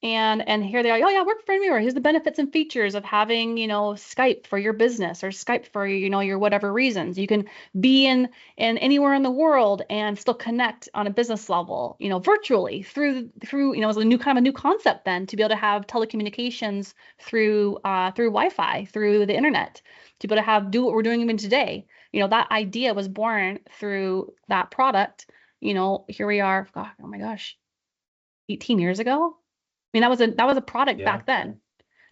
Speaker 2: And here they are, oh yeah, work for anywhere. Here's the benefits and features of having, Skype for your business or Skype for, your whatever reasons. You can be in anywhere in the world and still connect on a business level, virtually through, it was a new concept then to be able to have telecommunications through Wi-Fi, through the internet, to be able to do what we're doing even today. That idea was born through that product. Here we are, oh my gosh, 18 years ago. I mean, that was a product back then.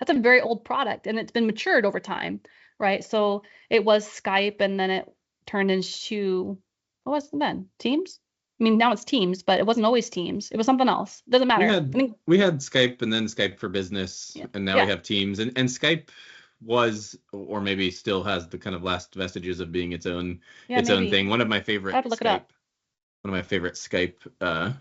Speaker 2: That's a very old product, and it's been matured over time, right? So it was Skype, and then it turned into, what was it then? Teams? I mean, now it's Teams, but it wasn't always Teams. It was something else. Doesn't matter.
Speaker 3: We had Skype, and then Skype for Business, and now we have Teams. And Skype was, or maybe still has, the kind of last vestiges of being its own thing. One of my favorite One of my favorite Skype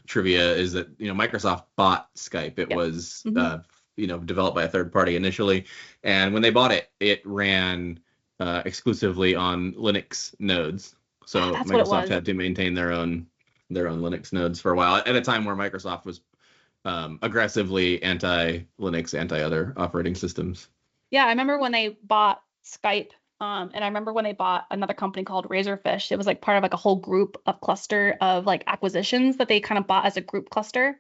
Speaker 3: trivia is that Microsoft bought Skype. It was developed by a third party initially, and when they bought it, it ran exclusively on Linux nodes. So Microsoft had to maintain their own Linux nodes for a while at a time where Microsoft was aggressively anti-Linux, anti-other operating systems.
Speaker 2: Yeah, I remember when they bought Skype. And I remember when they bought another company called Razorfish, it was like part of like a whole group of cluster of like acquisitions that they kind of bought as a group cluster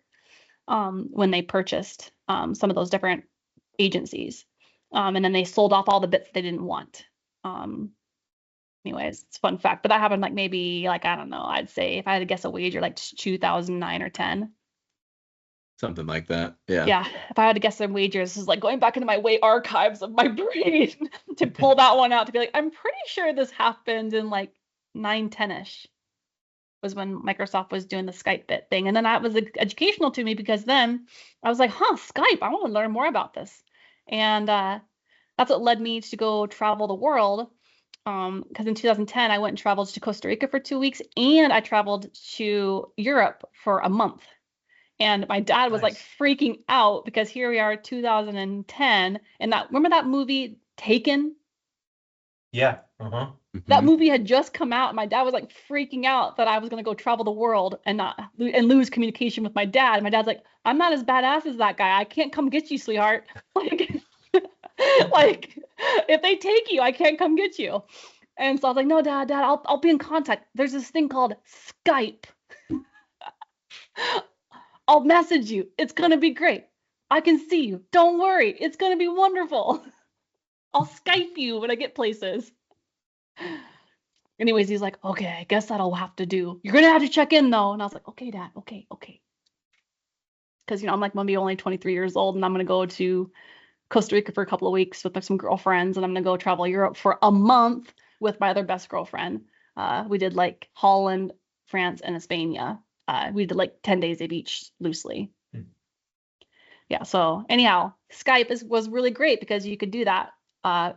Speaker 2: when they purchased some of those different agencies. And then they sold off all the bits they didn't want. Anyways, it's a fun fact, but that happened like maybe like, I don't know, I'd say if I had to guess a wager, like 2009 or 10.
Speaker 3: Something like that. Yeah.
Speaker 2: Yeah. If I had to guess some wagers, this is like going back into my way archives of my brain to pull that one out to be like, I'm pretty sure this happened in like 9-10ish was when Microsoft was doing the Skype bit thing. And then that was educational to me because then I was like, Skype, I want to learn more about this. And that's what led me to go travel the world. Because in 2010, I went and traveled to Costa Rica for 2 weeks, and I traveled to Europe for a month. And my dad was like freaking out because here we are 2010, and remember that movie Taken?
Speaker 1: Yeah.
Speaker 2: That movie had just come out, and my dad was like freaking out that I was going to go travel the world and lose communication with my dad. My dad's like, I'm not as badass as that guy. I can't come get you, sweetheart. Like If they take you, I can't come get you. And so I was like, no, Dad, I'll be in contact. There's this thing called Skype. I'll message you. It's going to be great. I can see you. Don't worry. It's going to be wonderful. I'll Skype you when I get places. Anyways, he's like, okay, I guess that'll have to do. You're going to have to check in, though. And I was like, okay, Dad. Okay. Because, I'm like, maybe only 23 years old, and I'm going to go to Costa Rica for a couple of weeks with some girlfriends, and I'm going to go travel Europe for a month with my other best girlfriend. We did like Holland, France, and España. We did like 10 days of each loosely. Yeah. So anyhow, Skype was really great because you could do that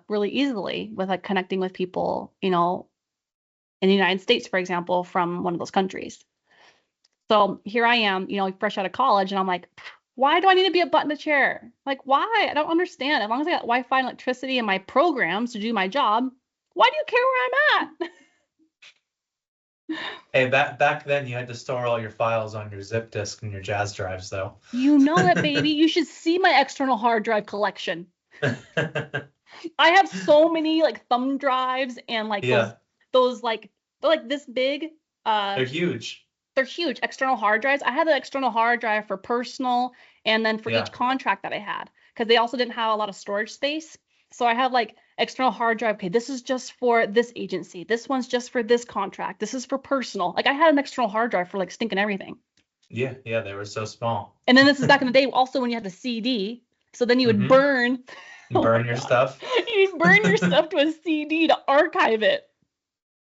Speaker 2: really easily with like connecting with people, in the United States, for example, from one of those countries. So here I am, fresh out of college, and I'm like, why do I need to be a butt in a chair? Like, why? I don't understand. As long as I got Wi-Fi and electricity and my programs to do my job, why do you care where I'm at?
Speaker 1: Hey, back then you had to store all your files on your zip disk and your Jazz drives, though.
Speaker 2: You know it, baby. You should see my external hard drive collection. I have so many like thumb drives and like those like they're like this big.
Speaker 1: They're huge.
Speaker 2: They're huge external hard drives. I had the external hard drive for personal and then for each contract that I had, because they also didn't have a lot of storage space. So I have like external hard drive. Okay, this is just for this agency. This one's just for this contract. This is for personal. Like I had an external hard drive for like stinking everything.
Speaker 1: Yeah, they were so small.
Speaker 2: And then this is back in the day also when you had the CD. So then you would burn
Speaker 1: your stuff.
Speaker 2: You'd burn your stuff to a CD to archive it.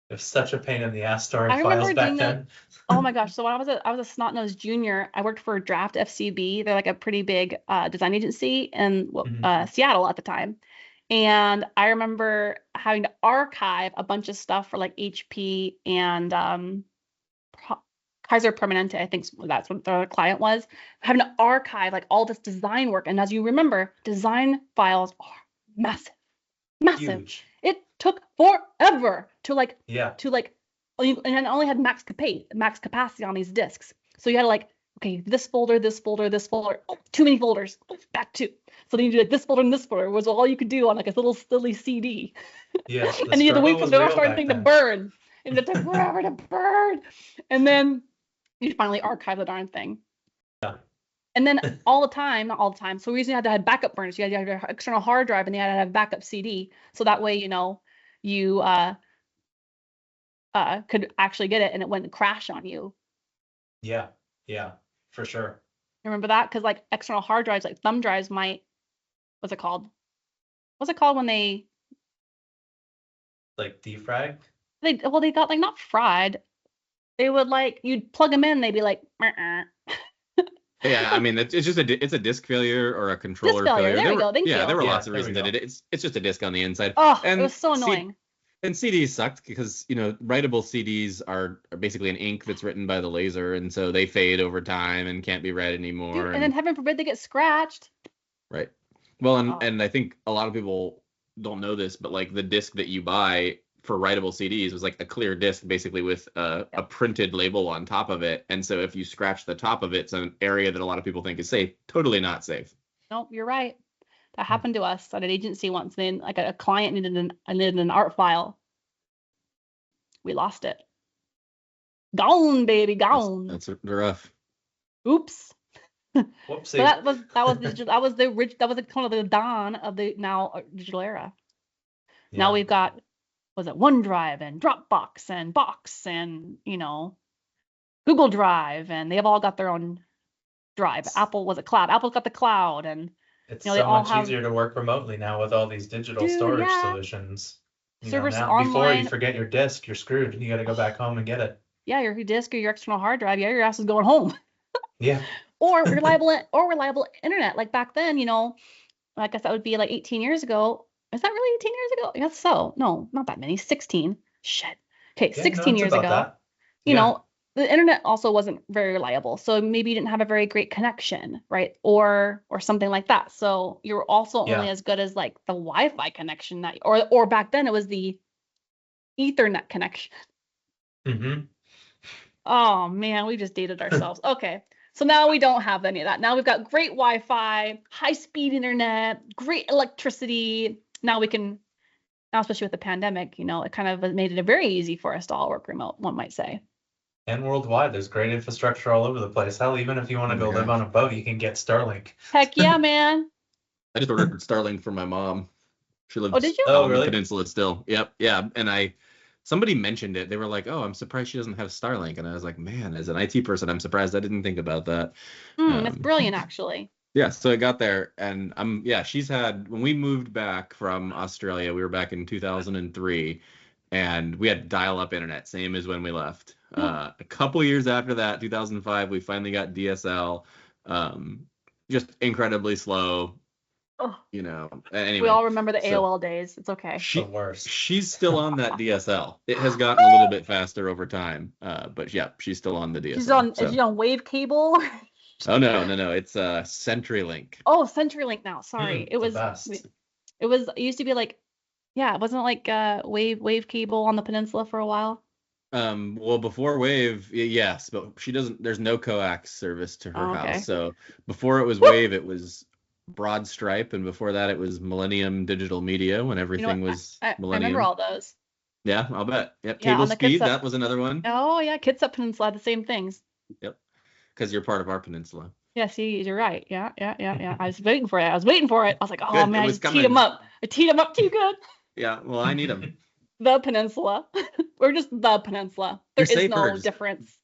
Speaker 1: It was such a pain in the ass storing files back then.
Speaker 2: Oh my gosh. So when I was a snot-nosed junior, I worked for Draft FCB. They're like a pretty big design agency in Seattle at the time. And I remember having to archive a bunch of stuff for like HP and Kaiser Permanente, I think that's what the client was, having to archive like all this design work. And as you remember, design files are massive.
Speaker 1: Huge.
Speaker 2: It took forever to and I only had max capacity on these disks. So you had to like, okay, this folder, oh, too many folders, back two. So then you do like this folder and this folder was all you could do on like a little silly CD.
Speaker 1: Yeah.
Speaker 2: And then you had to wait for the darn thing to burn. And it took forever to burn. And then you finally archive the darn thing.
Speaker 1: Yeah.
Speaker 2: And then not all the time. So we usually had to have backup burners. You had to have your external hard drive and you had to have backup CD. So that way, you could actually get it and it wouldn't crash on you.
Speaker 1: Yeah, for sure.
Speaker 2: Remember that? Because like external hard drives, like thumb drives what's it called? What's it called when they
Speaker 1: like defrag?
Speaker 2: They got like not fried. They would like, you'd plug them in, they'd be like,
Speaker 3: Yeah, I mean, it's a disk failure or a controller failure.
Speaker 2: There we go. Thank you.
Speaker 3: Yeah, there were lots of reasons that it's just a disk on the inside.
Speaker 2: Oh, and it was so annoying.
Speaker 3: And CDs sucked because, writable CDs are basically an ink that's written by the laser, and so they fade over time and can't be read anymore.
Speaker 2: Dude, and then heaven forbid they get scratched.
Speaker 3: Right. Well, and I think a lot of people don't know this, but like the disc that you buy for writable CDs was like a clear disc basically with a printed label on top of it. And so if you scratch the top of it, it's an area that a lot of people think is safe. Totally not safe.
Speaker 2: Nope, you're right. That happened to us at an agency once. Then like a client needed an art file. We lost it. Gone, baby, gone.
Speaker 3: That's rough.
Speaker 2: Oops.
Speaker 1: Whoopsie.
Speaker 2: So that was kind of the dawn of the now digital era. Yeah. Now we've got OneDrive and Dropbox and Box and Google Drive, and they've all got their own drive. Apple was a cloud. Apple's got the cloud, and
Speaker 1: it's so much easier to work remotely now with all these digital storage solutions.
Speaker 2: Servers
Speaker 1: now, before you forget your disk, you're screwed. You got to go back home and get it.
Speaker 2: Yeah, your disk or your external hard drive. Yeah, your ass is going home.
Speaker 1: Yeah.
Speaker 2: Or reliable internet. Like back then, I guess that would be like 18 years ago. Is that really 18 years ago? Yes, so. No, not that many. 16. Shit. Okay, yeah, 16 years ago. The internet also wasn't very reliable. So maybe you didn't have a very great connection, right? Or something like that. So you're also only as good as like the Wi-Fi connection or back then it was the Ethernet connection.
Speaker 1: Mm-hmm.
Speaker 2: Oh man, we just dated ourselves. Okay. So now we don't have any of that. Now we've got great Wi-Fi, high-speed internet, great electricity, now we can, now especially with the pandemic, it kind of made it very easy for us to all work remote, one might say.
Speaker 1: And worldwide, there's great infrastructure all over the place. Hell, even if you want to go live on a boat, you can get Starlink.
Speaker 2: Heck yeah, man.
Speaker 3: I just ordered Starlink for my mom. She lives
Speaker 2: Oh, did you?
Speaker 1: Oh,
Speaker 3: on
Speaker 1: really?
Speaker 3: the peninsula still. Yep. Yeah. And somebody mentioned it. They were like, "Oh, I'm surprised she doesn't have Starlink." And I was like, "Man, as an IT person, I'm surprised I didn't think about that."
Speaker 2: That's brilliant, actually.
Speaker 3: Yeah. So I got there, and she's had, when we moved back from Australia, we were back in 2003, and we had dial-up internet, same as when we left. A couple years after that, 2005, we finally got DSL. Just incredibly slow.
Speaker 2: Oh,
Speaker 3: Anyway,
Speaker 2: we all remember the AOL days. It's okay.
Speaker 1: The worst.
Speaker 3: She's still on that DSL. It has gotten a little bit faster over time, but yeah, she's still on the DSL.
Speaker 2: Is she on wave cable?
Speaker 3: Oh no, it's CenturyLink.
Speaker 2: Oh, CenturyLink now. Sorry, it was.
Speaker 1: Best.
Speaker 2: It used to be like, yeah, it wasn't like wave cable on the peninsula for a while.
Speaker 3: Well, before Wave, yes, but there's no coax service to her house. So before it was Wave, it was Broad Stripe, and before that it was Millennium Digital Media, when everything was Millennium.
Speaker 2: I remember all those.
Speaker 3: Yeah, I'll bet. Yep,
Speaker 2: Yeah,
Speaker 3: Cable Speed, that was another one.
Speaker 2: Oh yeah, Kitsap Peninsula had the same things.
Speaker 3: Yep, because you're part of our peninsula.
Speaker 2: Yeah, see, you're right. Yeah. I was waiting for it. I was like, oh
Speaker 3: Good.
Speaker 2: man, I just teed him up. I teed him up too good.
Speaker 3: Yeah, well, I need them.
Speaker 2: The peninsula. We're just the peninsula. There is no difference.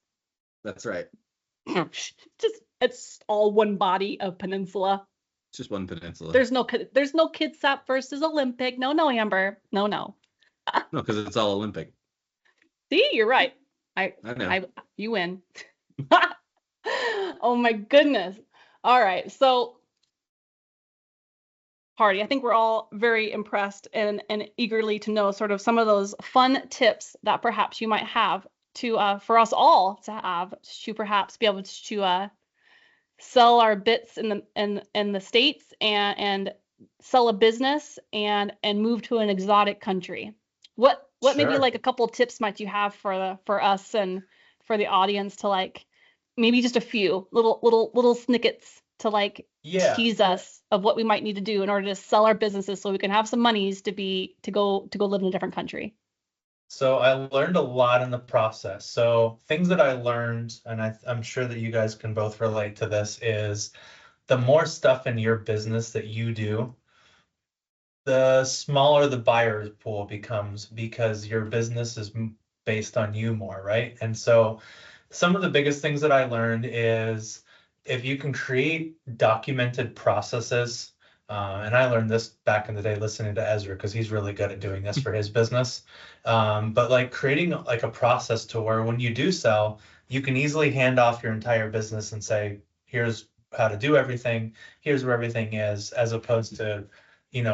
Speaker 3: That's right.
Speaker 2: It's all one body of peninsula.
Speaker 3: It's just one peninsula.
Speaker 2: There's no Kitsap versus Olympic. No, Amber. No.
Speaker 3: No, because it's all Olympic.
Speaker 2: See, you're right. I know. You win. Oh my goodness. All right. So, Hardy, I think we're all very impressed and eagerly to know sort of some of those fun tips that perhaps you might have to for us all to have to perhaps be able to sell our bits in the States and sell a business and move to an exotic country. What
Speaker 1: Sure.
Speaker 2: Maybe like a couple of tips might you have for us and for the audience to like maybe just a few little snippets to like tease us of what we might need to do in order to sell our businesses so we can have some monies to go live in a different country.
Speaker 1: So I learned a lot in the process. So things that I learned, and I'm sure that you guys can both relate to this, is the more stuff in your business that you do, the smaller the buyer's pool becomes because your business is based on you more, right? And so some of the biggest things that I learned is if you can create documented processes, and I learned this back in the day listening to Ezra because he's really good at doing this for his business. But like creating like a process to where when you do sell, you can easily hand off your entire business and say, here's how to do everything, here's where everything is, as opposed to,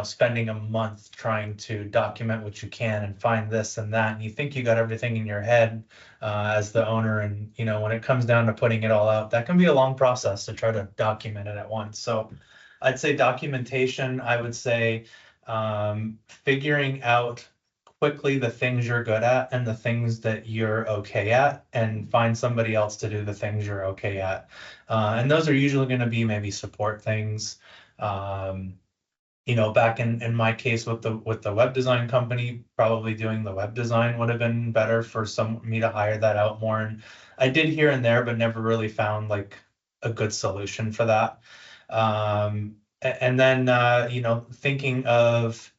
Speaker 1: spending a month trying to document what you can and find this and that. And you think you got everything in your head as the owner. And, when it comes down to putting it all out, that can be a long process to try to document it at once. So I'd say documentation. I would say figuring out quickly the things you're good at and the things that you're okay at, and find somebody else to do the things you're okay at. And those are usually going to be maybe support things. Back in my case with the web design company, probably doing the web design would have been better for me to hire that out more. And I did here and there, but never really found like a good solution for that. And then thinking of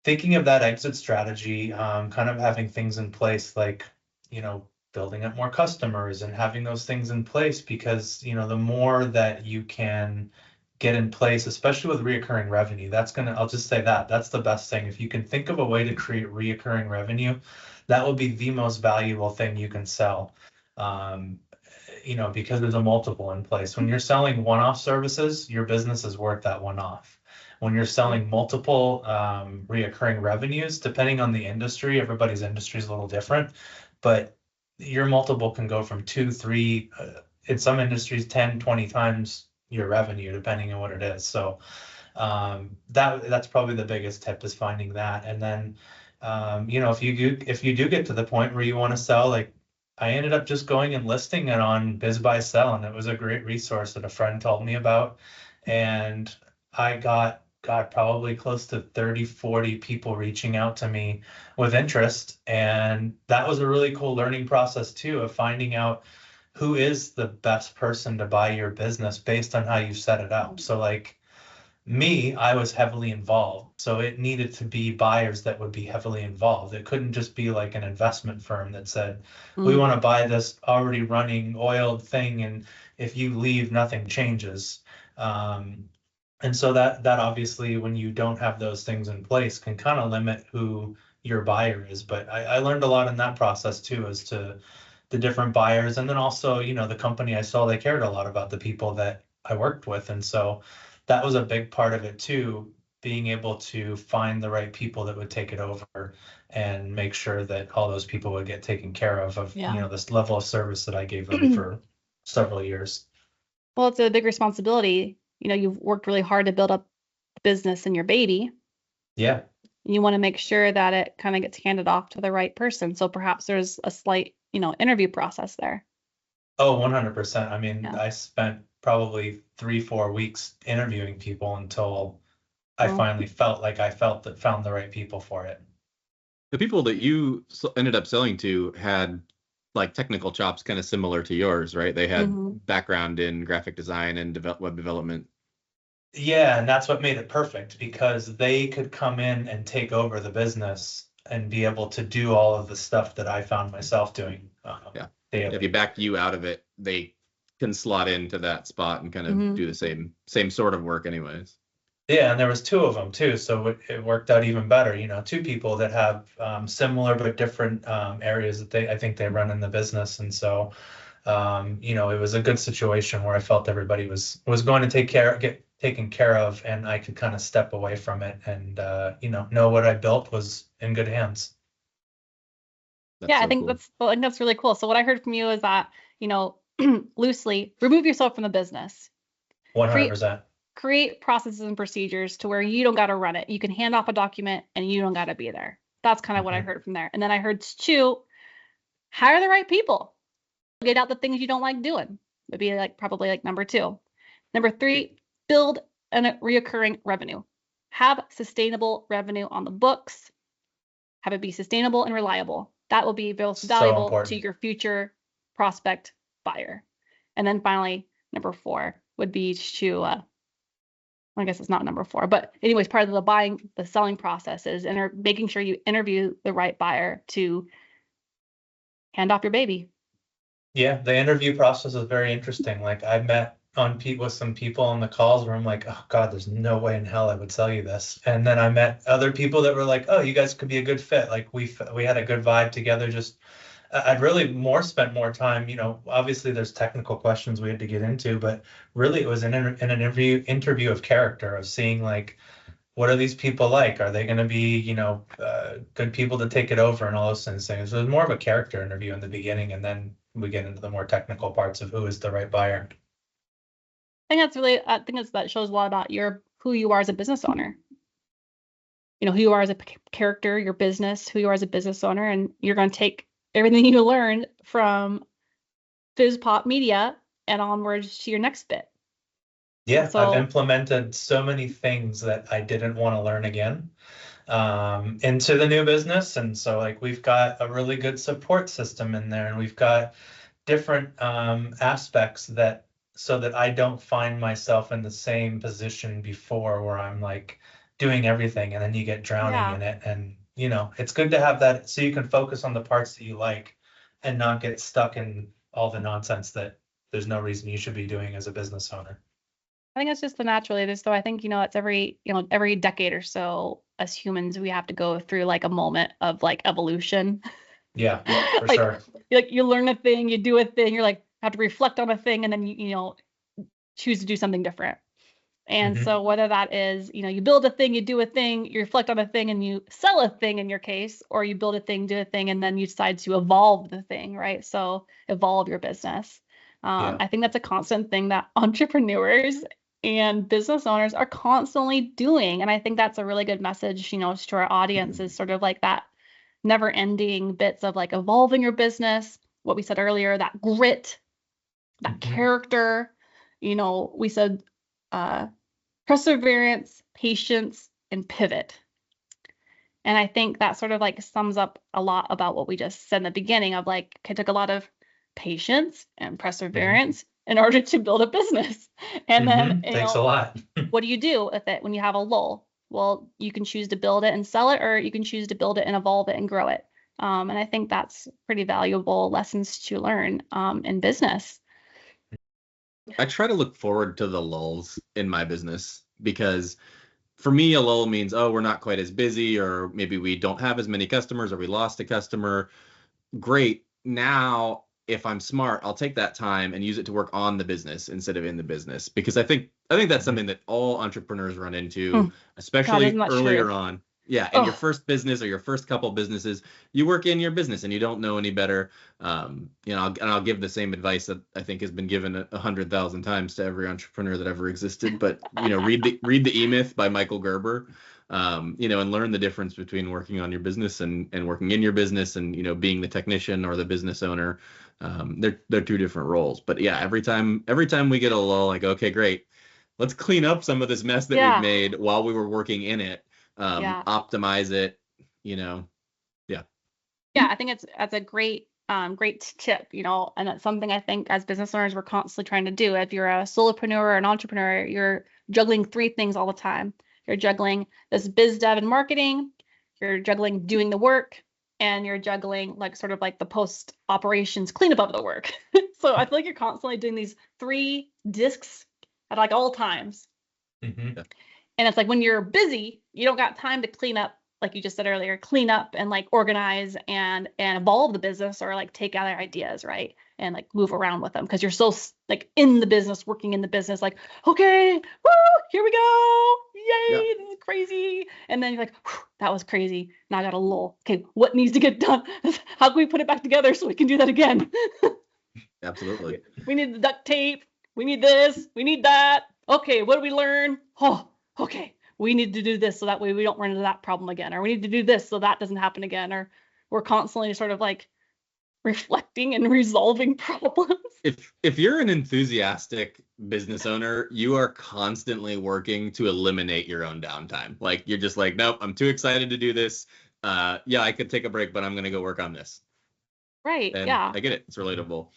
Speaker 1: that exit strategy, kind of having things in place like building up more customers and having those things in place, because the more that you can get in place, especially with reoccurring revenue, I'll just say that's the best thing. If you can think of a way to create reoccurring revenue, that will be the most valuable thing you can sell. Because there's a multiple in place. When you're selling one-off services, your business is worth that one-off. When you're selling multiple reoccurring revenues, depending on the industry, everybody's industry is a little different, but your multiple can go from 2, 3, in some industries, 10, 20 times your revenue, depending on what it is. So that's probably the biggest tip, is finding that. And then, if you do get to the point where you want to sell, like I ended up just going and listing it on Biz Buy Sell, and it was a great resource that a friend told me about. And I got God, probably close to 30, 40 people reaching out to me with interest. And that was a really cool learning process too, of finding out who is the best person to buy your business based on how you set it up. So like me, I was heavily involved. So it needed to be buyers that would be heavily involved. It couldn't just be like an investment firm that said, we want to buy this already running oiled thing, and if you leave, nothing changes. And so that obviously, when you don't have those things in place, can kind of limit who your buyer is. But I learned a lot in that process too, as to the different buyers. And then also, the company I saw, they cared a lot about the people that I worked with. And so that was a big part of it too, being able to find the right people that would take it over and make sure that all those people would get taken care of,
Speaker 2: Yeah.
Speaker 1: this level of service that I gave them for several years.
Speaker 2: Well, it's a big responsibility. You've worked really hard to build up the business and your baby.
Speaker 1: Yeah.
Speaker 2: You want to make sure that it kind of gets handed off to the right person. So perhaps there's a slight, interview process there.
Speaker 1: Oh, 100%. I mean,
Speaker 2: Yeah.
Speaker 1: I spent probably 3-4 weeks interviewing people until I
Speaker 2: Well,
Speaker 1: finally felt like I found the right people for it.
Speaker 3: The people that you ended up selling to had like technical chops kind of similar to yours, right? They had background in graphic design and web development.
Speaker 1: Yeah, and that's what made it perfect, because they could come in and take over the business and be able to do all of the stuff that I found myself doing.
Speaker 3: Yeah.
Speaker 1: Daily.
Speaker 3: If you back you out of it, they can slot into that spot and kind of do the same sort of work anyways.
Speaker 1: Yeah, and there was 2 of them too, so it worked out even better. 2 people that have similar but different areas that I think they run in the business, and so it was a good situation where I felt everybody was going to get taken care of, and I could kind of step away from it and know what I built was in good hands.
Speaker 2: Yeah, I think that's really cool. So what I heard from you is that, loosely remove yourself from the business.
Speaker 1: 100%.
Speaker 2: Create processes and procedures to where you don't got to run it. You can hand off a document and you don't got to be there. That's kind of what I heard from there. And then I heard 2, hire the right people. Get out the things you don't like doing. Would be probably like number 2. Number 3, build a reoccurring revenue. Have sustainable revenue on the books. Have it be sustainable and reliable. That will be most valuable to your future prospect buyer. And then finally, number 4 would be to, I guess it's not number 4, but anyways, part of the selling process is making sure you interview the right buyer to hand off your baby.
Speaker 1: Yeah, the interview process is very interesting. Like, I met with some people on the calls where I'm like, oh God, there's no way in hell I would sell you this. And then I met other people that were like, oh, you guys could be a good fit. Like, we had a good vibe together. Just I'd really spent more time, obviously there's technical questions we had to get into, but really it was an interview of character, of seeing like, what are these people like? Are they going to be, good people to take it over and all those things. So it was more of a character interview in the beginning, and then we get into the more technical parts of who is the right buyer.
Speaker 2: I think that shows a lot about who you are as a business owner. Who you are as a character, your business, who you are as a business owner, and you're going to take everything you learned from FizzPop Media and onwards to your next bit.
Speaker 1: Yeah, so, I've implemented so many things that I didn't want to learn again into the new business. And so like, we've got a really good support system in there, and we've got different aspects so that I don't find myself in the same position before, where I'm like doing everything and then you get drowning in it. And it's good to have that, so you can focus on the parts that you like and not get stuck in all the nonsense that there's no reason you should be doing as a business owner.
Speaker 2: I think it's just the natural. It is, though. I think, it's every decade or so, as humans, we have to go through like a moment of like evolution.
Speaker 1: Yeah, for sure.
Speaker 2: You learn a thing, you do a thing, you're like, have to reflect on a thing, and then you choose to do something different. And so whether that is, you build a thing, you do a thing, you reflect on a thing, and you sell a thing in your case, or you build a thing, do a thing, and then you decide to evolve the thing, right? So evolve your business. I think that's a constant thing that entrepreneurs and business owners are constantly doing. And I think that's a really good message, to our audience, is sort of like that never ending bits of like evolving your business. What we said earlier, that grit, that character, we said, perseverance, patience, and pivot. And I think that sort of like sums up a lot about what we just said in the beginning of like, it took a lot of patience and perseverance in order to build a business. And then,
Speaker 1: Thanks a lot.
Speaker 2: what do you do with it when you have a lull? Well, you can choose to build it and sell it, or you can choose to build it and evolve it and grow it. And I think that's pretty valuable lessons to learn in business.
Speaker 3: I try to look forward to the lulls in my business, because for me, a lull means, oh, we're not quite as busy, or maybe we don't have as many customers, or we lost a customer. Great. Now, if I'm smart, I'll take that time and use it to work on the business instead of in the business, because I think that's something that all entrepreneurs run into, especially earlier on. Yeah, in your first business or your first couple businesses, you work in your business and you don't know any better. And I'll give the same advice that I think has been given 100,000 times to every entrepreneur that ever existed. But read the E-Myth by Michael Gerber. And learn the difference between working on your business and working in your business, and being the technician or the business owner. They're two different roles. But yeah, every time we get a lull, like, okay, great, let's clean up some of this mess that we've made while we were working in it. Optimize it.
Speaker 2: I think that's a great tip, and that's something I think as business owners we're constantly trying to do. If you're a solopreneur or an entrepreneur, you're juggling three things all the time. You're juggling this biz dev and marketing, you're juggling doing the work, and you're juggling like sort of like the post operations cleanup of the work. So I feel like you're constantly doing these three discs at like all times. And it's like when you're busy, you don't got time to clean up, like you just said earlier, clean up and like organize and evolve the business, or like take other ideas, right? And like move around with them, because you're so like in the business, working in the business, like, okay, woo, here we go. Yay, this is crazy. And then you're like, that was crazy. Now I got a lull. Okay, what needs to get done? How can we put it back together so we can do that again?
Speaker 3: Absolutely.
Speaker 2: We need the duct tape. We need this. We need that. Okay, what do we learn? Oh, okay, we need to do this so that way we don't run into that problem again, or we need to do this so that doesn't happen again, or we're constantly sort of like reflecting and resolving problems.
Speaker 3: If you're an enthusiastic business owner, you are constantly working to eliminate your own downtime. Like, you're just like, nope, I'm too excited to do this. I could take a break, but I'm going to go work on this.
Speaker 2: Right.
Speaker 3: And I get it. It's relatable.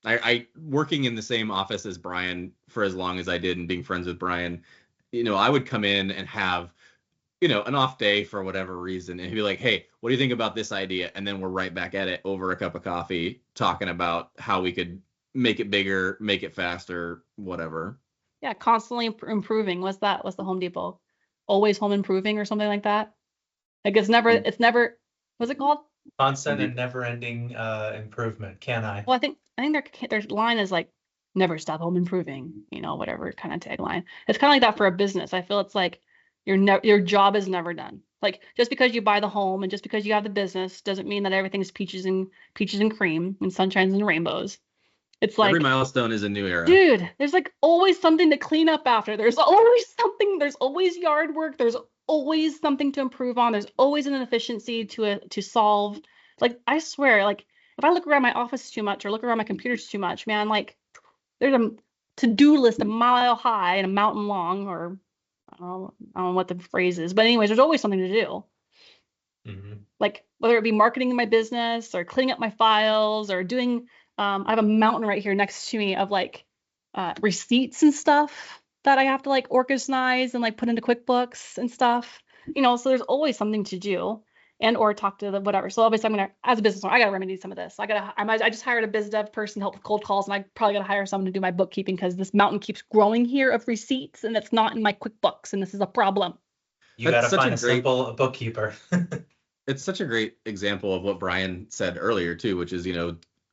Speaker 3: I working in the same office as Brian for as long as I did, and being friends with Brian, I would come in and have, an off day for whatever reason, and he'd be like, hey, what do you think about this idea? And then we're right back at it over a cup of coffee, talking about how we could make it bigger, make it faster, whatever.
Speaker 2: Yeah, constantly improving. What's the Home Depot? Always home improving or something like that? Like it's never, what's it called?
Speaker 1: Constant and never-ending improvement. Can I?
Speaker 2: Well, I think their line is like, never stop home improving, whatever kind of tagline. It's kind of like that for a business. I feel it's like your job is never done. Like, just because you buy the home and just because you have the business doesn't mean that everything's peaches and cream and sunshines and rainbows. It's like
Speaker 3: every milestone is a new era.
Speaker 2: Dude, there's like always something to clean up after. There's always something. There's always yard work. There's always something to improve on. There's always an inefficiency to solve. Like, I swear, like if I look around my office too much or look around my computers too much, man, there's a to-do list a mile high and a mountain long, or I don't know what the phrase is, but anyways, there's always something to do. Like whether it be marketing in my business or cleaning up my files or doing, I have a mountain right here next to me of like receipts and stuff that I have to like organize and like put into QuickBooks and stuff, so there's always something to do. And or talk to the whatever. So obviously as a business owner, I gotta remedy some of this. I just hired a biz dev person to help with cold calls, and I probably gotta hire someone to do my bookkeeping, because this mountain keeps growing here of receipts and it's not in my QuickBooks, and this is a problem.
Speaker 1: You gotta find a simple bookkeeper.
Speaker 3: It's such a great example of what Brian said earlier too, which is,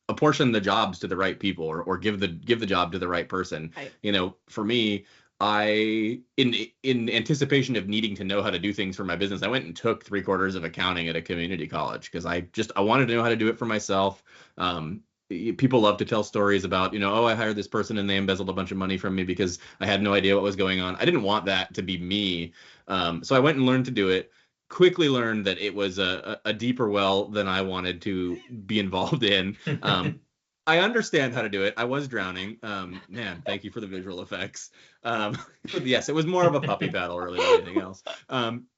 Speaker 3: apportion the jobs to the right people, or give the job to the right person. Right. For me, I, in anticipation of needing to know how to do things for my business, I went and took 3/4 of accounting at a community college, because I wanted to know how to do it for myself. People love to tell stories about, I hired this person and they embezzled a bunch of money from me because I had no idea what was going on. I didn't want that to be me. So I went and learned to do it. Quickly learned that it was a deeper well than I wanted to be involved in. I understand how to do it. I was drowning. Man, thank you for the visual effects. Yes, it was more of a puppy paddle really than anything else.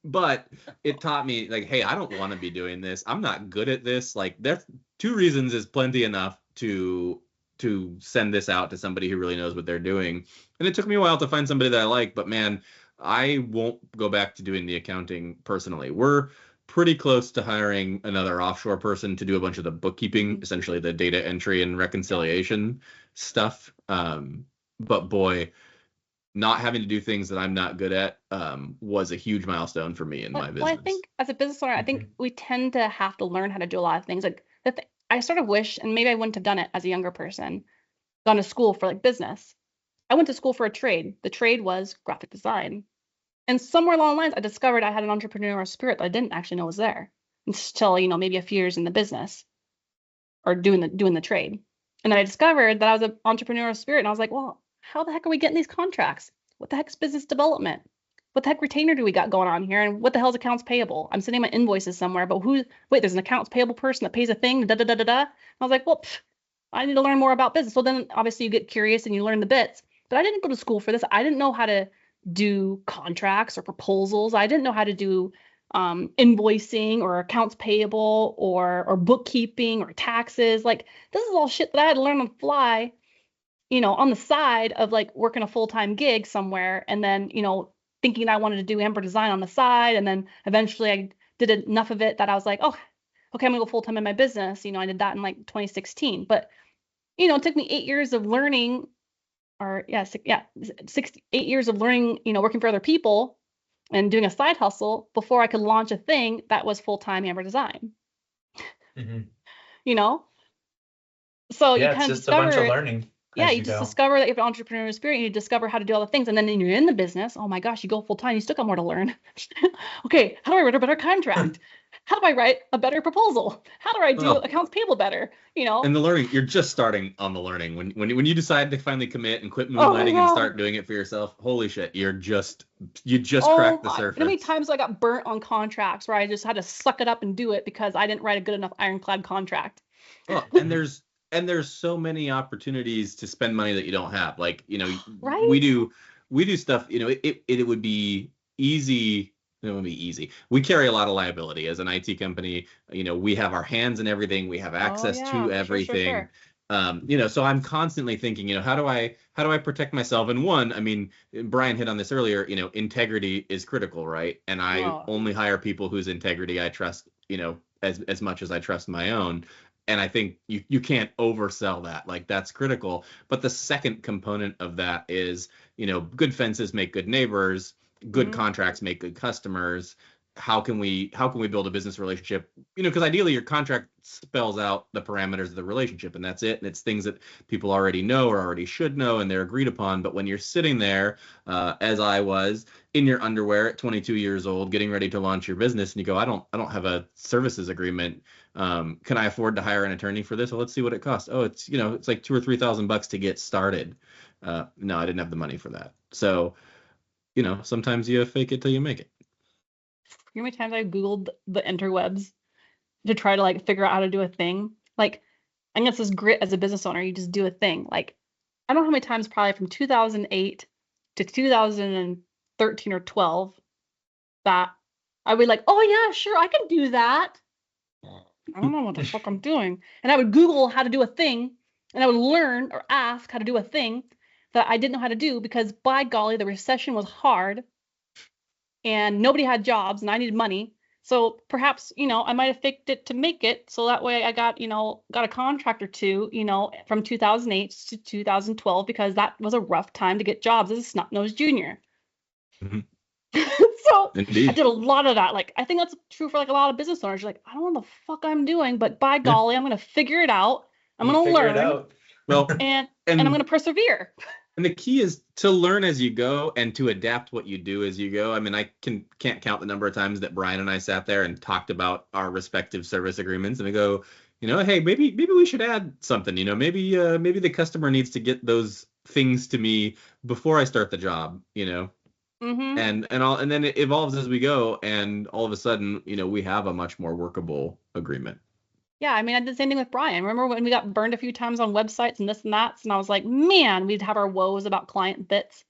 Speaker 3: But it taught me like, hey, I don't want to be doing this. I'm not good at this. Like, there's 2 reasons is plenty enough to send this out to somebody who really knows what they're doing. And it took me a while to find somebody that I like, but man, I won't go back to doing the accounting personally. We're pretty close to hiring another offshore person to do a bunch of the bookkeeping, essentially the data entry and reconciliation stuff. But boy, not having to do things that I'm not good at was a huge milestone for me in my business.
Speaker 2: Well, I think as a business owner, I think we tend to have to learn how to do a lot of things. Like I sort of wish, and maybe I wouldn't have done it as a younger person, gone to school for like business. I went to school for a trade. The trade was graphic design. And somewhere along the lines, I discovered I had an entrepreneurial spirit that I didn't actually know was there until, maybe a few years in the business or doing the trade. And then I discovered that I was an entrepreneurial spirit. And I was like, well, how the heck are we getting these contracts? What the heck is business development? What the heck retainer do we got going on here? And what the hell is accounts payable? I'm sending my invoices somewhere, but there's an accounts payable person that pays a thing, da da da da da. I was like, well, I need to learn more about business. So then obviously you get curious and you learn the bits. But I didn't go to school for this. I didn't know how to do contracts or proposals. I didn't know how to do invoicing or accounts payable or bookkeeping or taxes. Like, this is all shit that I had to learn on the fly, on the side of like working a full-time gig somewhere, and then, thinking I wanted to do Amber design on the side. And then eventually I did enough of it that I was like, oh, okay, I'm gonna go full-time in my business. I did that in like 2016. But, it took me 8 years of learning, 8 years of learning, working for other people and doing a side hustle before I could launch a thing that was full-time Amber design. So you kind of
Speaker 1: it's just a bunch of learning.
Speaker 2: Yeah, you just discover that you have an entrepreneurial spirit, and you discover how to do all the things, and then you're in the business. Oh my gosh, you go full-time, you still got more to learn. Okay, how do I write a better contract? How do I write a better proposal? How do I do accounts payable better?
Speaker 3: And the learning, you're just starting on the learning. When you decide to finally commit and quit moonlighting and start doing it for yourself, holy shit, you just cracked the surface.
Speaker 2: How many times I got burnt on contracts where I just had to suck it up and do it because I didn't write a good enough ironclad contract.
Speaker 3: And there's so many opportunities to spend money that you don't have. Like,
Speaker 2: right?
Speaker 3: we do stuff, it would be easy. It would be easy. We carry a lot of liability as an IT company. We have our hands in everything. We have access to everything. Sure. So I'm constantly thinking, how do I protect myself? And one, I mean, Brian hit on this earlier, integrity is critical, right? And I only hire people whose integrity I trust, as much as I trust my own. And I think you can't oversell that. Like, that's critical. But the second component of that is, good fences make good neighbors. Good contracts make good customers. How can we build a business relationship? Because ideally your contract spells out the parameters of the relationship, and that's it. And it's things that people already know or already should know, and they're agreed upon. But when you're sitting there, as I was, in your underwear at 22 years old, getting ready to launch your business, and you go, I don't have a services agreement. Can I afford to hire an attorney for this? Well, let's see what it costs. Oh, it's it's like $2,000 or $3,000 to get started. No, I didn't have the money for that. So, sometimes you fake it till you make it.
Speaker 2: You know how many times I Googled the interwebs to try to like figure out how to do a thing? Like, I guess this grit as a business owner, you just do a thing. Like, I don't know how many times, probably from 2008 to 2013 or 12, that I would like, oh yeah, sure, I can do that. I don't know what the fuck I'm doing. And I would Google how to do a thing, and I would learn or ask how to do a thing that I didn't know how to do, because by golly, the recession was hard and nobody had jobs and I needed money. So perhaps, I might have faked it to make it. So that way I got a contract or two, from 2008 to 2012, because that was a rough time to get jobs as a snot-nosed junior. So indeed. I did a lot of that. Like, I think that's true for like a lot of business owners. You're like, I don't know what the fuck I'm doing, but by golly, I'm going to figure it out. I'm going to learn.
Speaker 3: Well,
Speaker 2: and I'm going to persevere.
Speaker 3: And the key is to learn as you go and to adapt what you do as you go. I mean, I can't count the number of times that Brian and I sat there and talked about our respective service agreements, and we go, hey, maybe we should add something. Maybe the customer needs to get those things to me before I start the job. And then it evolves as we go, and all of a sudden, we have a much more workable agreement.
Speaker 2: Yeah, I mean, I did the same thing with Brian. Remember when we got burned a few times on websites and this and that? And I was like, man, we'd have our woes about client bits.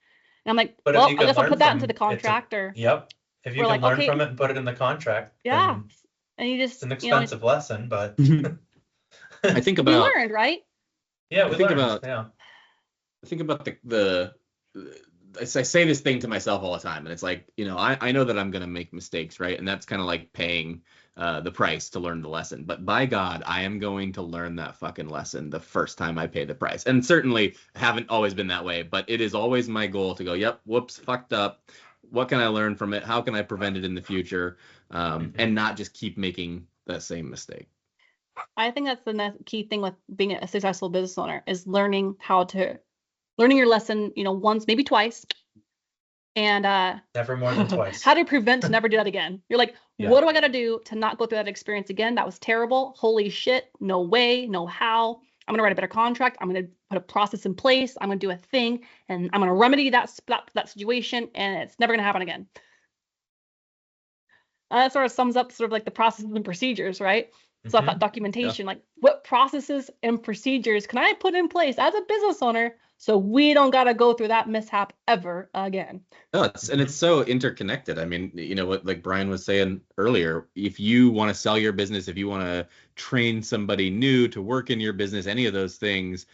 Speaker 2: And I'm like,
Speaker 1: But if
Speaker 2: well,
Speaker 1: you
Speaker 2: I
Speaker 1: can
Speaker 2: guess I'll
Speaker 1: learn
Speaker 2: put that into the
Speaker 1: from it,
Speaker 2: contract. Or
Speaker 1: yep. If you
Speaker 2: we're
Speaker 1: can
Speaker 2: like,
Speaker 1: learn
Speaker 2: okay,
Speaker 1: from it and put it in the contract,
Speaker 2: yeah.
Speaker 1: then
Speaker 2: And you
Speaker 1: it's
Speaker 2: just,
Speaker 1: an
Speaker 2: you know,
Speaker 1: expensive lesson, but
Speaker 3: I think
Speaker 2: we
Speaker 3: about
Speaker 2: learned, right?
Speaker 1: yeah,
Speaker 3: I
Speaker 1: we
Speaker 3: think
Speaker 1: learned.
Speaker 3: about
Speaker 1: Yeah.
Speaker 3: I think about the I say this thing to myself all the time, and it's like, I know that I'm going to make mistakes, right? And that's kind of like paying the price to learn the lesson. But by God, I am going to learn that fucking lesson the first time I pay the price. And certainly haven't always been that way, but it is always my goal to go, yep, whoops, fucked up. What can I learn from it? How can I prevent it in the future? And not just keep making that same mistake.
Speaker 2: I think that's the key thing with being a successful business owner is learning your lesson, once, maybe twice. And
Speaker 1: Never more than twice.
Speaker 2: how to prevent to never do that again. You're like,
Speaker 1: Yeah.
Speaker 2: what do I got to do to not go through that experience again? That was terrible. Holy shit. No way. No how. I'm going to write a better contract. I'm going to put a process in place. I'm going to do a thing, and I'm going to remedy that situation, and it's never going to happen again. That sort of sums up sort of like the processes and procedures, right? So I thought documentation, like what processes and procedures can I put in place as a business owner so we don't got to go through that mishap ever again?
Speaker 3: No, it's so interconnected. I mean, what like Brian was saying earlier, if you want to sell your business, if you want to train somebody new to work in your business, any of those things,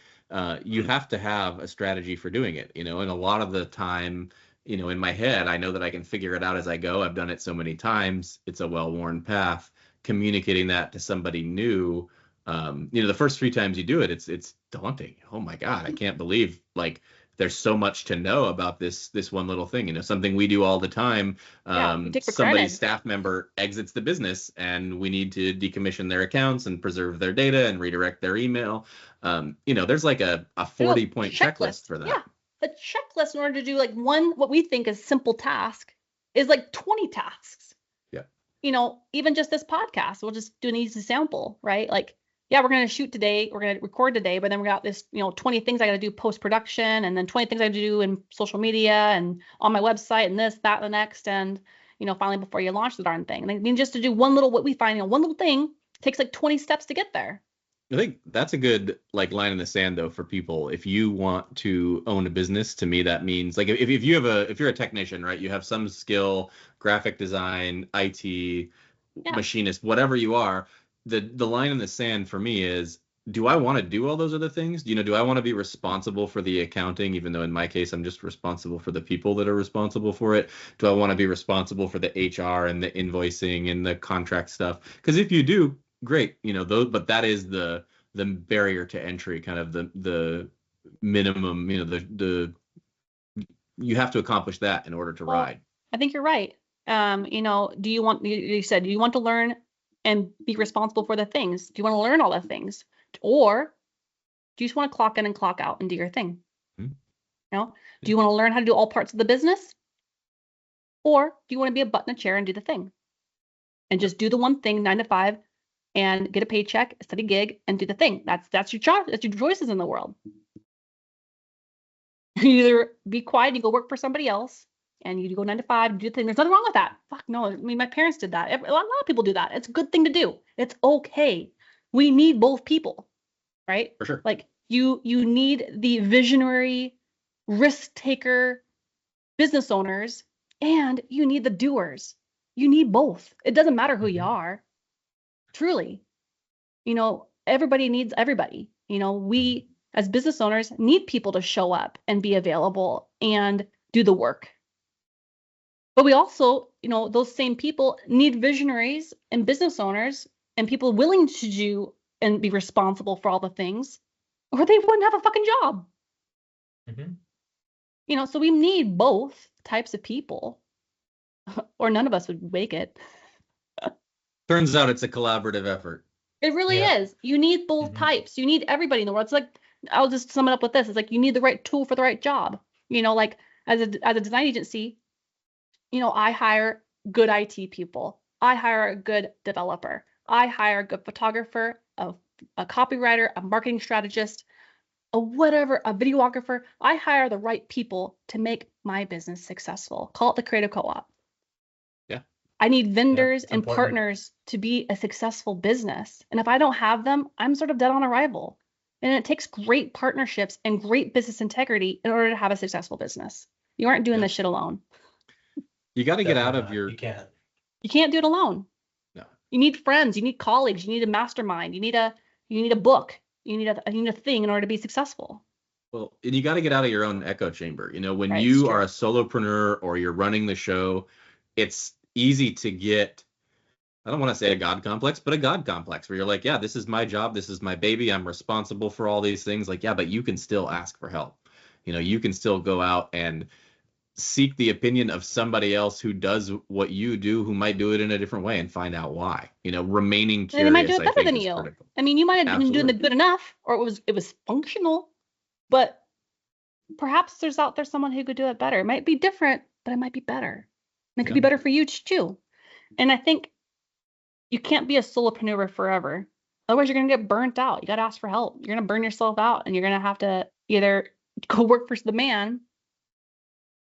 Speaker 3: you have to have a strategy for doing it, and a lot of the time, in my head, I know that I can figure it out as I go. I've done it so many times. It's a well-worn path. Communicating that to somebody new, the first 3 times you do it, it's daunting. Oh my God, I can't believe like there's so much to know about this one little thing. Something we do all the time.
Speaker 2: You take for
Speaker 3: Somebody's
Speaker 2: granted.
Speaker 3: staff member exits the business, and we need to decommission their accounts and preserve their data and redirect their email. There's like a 40-point checklist for that.
Speaker 2: Yeah, the checklist in order to do like what we think is simple task is like 20 tasks. Even just this podcast, we'll just do an easy sample, right? Like, yeah, we're going to shoot today, we're going to record today, but then we got this, 20 things I got to do post-production, and then 20 things I got to do in social media and on my website, and this, that, and the next, and, finally before you launch the darn thing. And I mean, just to do one little, what we find, one little thing takes like 20 steps to get there.
Speaker 3: I think that's a good like line in the sand though for people. If you want to own a business, to me that means like if you're a technician, right? You have some skill, graphic design, IT, machinist, whatever you are. The line in the sand for me is, do I want to do all those other things? Do I want to be responsible for the accounting, even though in my case I'm just responsible for the people that are responsible for it? Do I want to be responsible for the HR and the invoicing and the contract stuff? Because if you do, great, those, but that is the barrier to entry, kind of the minimum, the you have to accomplish that in order to ride.
Speaker 2: I think you're right. You said, do you want to learn and be responsible for the things? Do you want to learn all the things? Or do you just want to clock in and clock out and do your thing? Do you want to learn how to do all parts of the business? Or do you want to be a butt in a chair and do the thing? And just do the one thing 9 to 5 and get a paycheck, a steady gig, and do the thing. That's your choice. That's your choices in the world. You either be quiet and you go work for somebody else, and you go 9 to 5 and do the thing. There's nothing wrong with that. Fuck no. I mean, my parents did that. A lot of people do that. It's a good thing to do. It's okay. We need both people, right?
Speaker 3: For sure.
Speaker 2: Like you need the visionary, risk taker business owners, and you need the doers. You need both. It doesn't matter who you are. Truly, everybody needs everybody. We as business owners need people to show up and be available and do the work. But we also, those same people need visionaries and business owners and people willing to do and be responsible for all the things, or they wouldn't have a fucking job. So we need both types of people, or none of us would make it.
Speaker 3: Turns out it's a collaborative effort.
Speaker 2: It really is. You need both types. You need everybody in the world. It's like, I'll just sum it up with this. It's like you need the right tool for the right job. Like as a design agency, I hire good IT people. I hire a good developer. I hire a good photographer, a copywriter, a marketing strategist, a videographer. I hire the right people to make my business successful. Call it the creative co-op.
Speaker 3: Yeah.
Speaker 2: I need vendors
Speaker 1: it's
Speaker 2: and
Speaker 1: important.
Speaker 2: partners to be a successful business. And if I don't have them, I'm sort of dead on arrival. And it takes great partnerships and great business integrity in order to have a successful business. You aren't doing
Speaker 3: Yeah.
Speaker 2: this shit alone.
Speaker 3: You got to get out
Speaker 1: Definitely
Speaker 3: of
Speaker 1: not.
Speaker 3: your.
Speaker 1: You can't.
Speaker 2: You can't do it alone.
Speaker 3: No.
Speaker 2: You need friends, you need colleagues, you need a mastermind, you need a book, you need a thing in order to be successful.
Speaker 3: Well, and you got to get out of your own echo chamber. When
Speaker 2: Right,
Speaker 3: you
Speaker 2: it's
Speaker 3: are
Speaker 2: true.
Speaker 3: a solopreneur or you're running the show, it's easy to get, I don't want to say a God complex, but a God complex where you're like, yeah, this is my job. This is my baby. I'm responsible for all these things. Like, yeah, but you can still ask for help. You can still go out and seek the opinion of somebody else who does what you do, who might do it in a different way, and find out why. Remaining
Speaker 2: And they might do
Speaker 3: curious,
Speaker 2: it
Speaker 3: I
Speaker 2: better
Speaker 3: think,
Speaker 2: than
Speaker 3: is
Speaker 2: you.
Speaker 3: critical.
Speaker 2: I mean, you might have been doing it
Speaker 3: Absolutely.
Speaker 2: good enough, or it was functional, but perhaps there's out there someone who could do it better. It might be different, but it might be better. And it could be
Speaker 3: Yeah.
Speaker 2: better for you too. And I think you can't be a solopreneur forever. Otherwise, you're going to get burnt out. You got to ask for help. You're going to burn yourself out, and you're going to have to either go work for the man,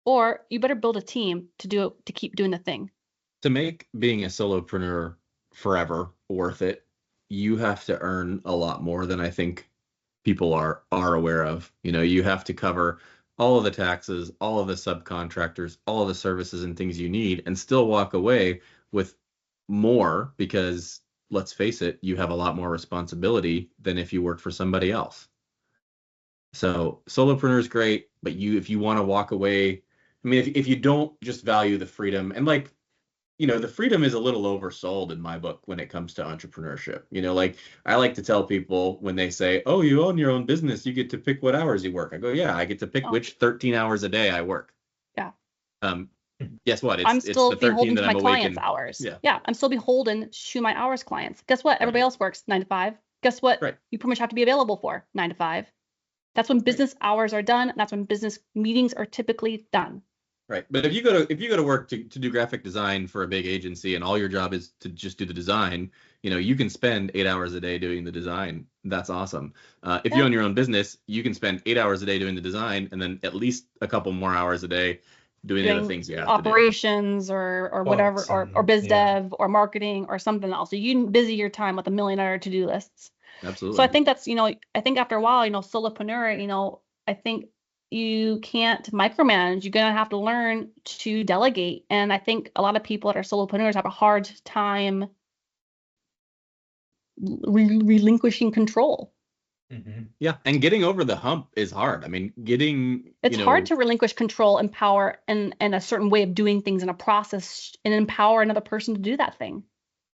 Speaker 2: or you better build a team to keep doing the thing.
Speaker 3: To make being a solopreneur forever worth it, you have to earn a lot more than I think people are aware of. You have to cover all of the taxes, all of the subcontractors, all of the services and things you need, and still walk away with more because, let's face it, you have a lot more responsibility than if you worked for somebody else. So solopreneur is great, but if you want to walk away, I mean, if you don't just value the freedom, and the freedom is a little oversold in my book when it comes to entrepreneurship. Like I like to tell people when they say, oh, you own your own business, you get to pick what hours you work. I go, yeah, I get to pick which 13 hours a day I work.
Speaker 2: Yeah.
Speaker 3: Guess what?
Speaker 2: I'm
Speaker 3: It's
Speaker 2: still
Speaker 3: the 13
Speaker 2: beholden
Speaker 3: that
Speaker 2: to my
Speaker 3: I'm
Speaker 2: clients'
Speaker 3: awakened.
Speaker 2: hours.
Speaker 3: Yeah.
Speaker 2: Yeah, I'm still beholden to my hours clients. Guess what? Everybody else works 9 to 5. Guess what?
Speaker 3: Right.
Speaker 2: You pretty much have to be available for 9 to 5. That's when business hours are done, and that's when business meetings are typically done.
Speaker 3: Right. But if you go to work to do graphic design for a big agency and all your job is to just do the design, you can spend 8 hours a day doing the design. That's awesome. If you own your own business, you can spend 8 hours a day doing the design and then at least a couple more hours a day doing the other things you have
Speaker 2: operations
Speaker 3: to do.
Speaker 2: or whatever, or biz dev or marketing or something else. So you can busy your time with a million other to-do lists.
Speaker 3: Absolutely.
Speaker 2: So I think that's, I think after a while, solopreneur, I think you can't micromanage. You're going to have to learn to delegate. And I think a lot of people that are solopreneurs have a hard time relinquishing control.
Speaker 1: Mm-hmm.
Speaker 3: Yeah. And getting over the hump is hard. I mean,
Speaker 2: it's hard to relinquish control and power and a certain way of doing things in a process and empower another person to do that thing.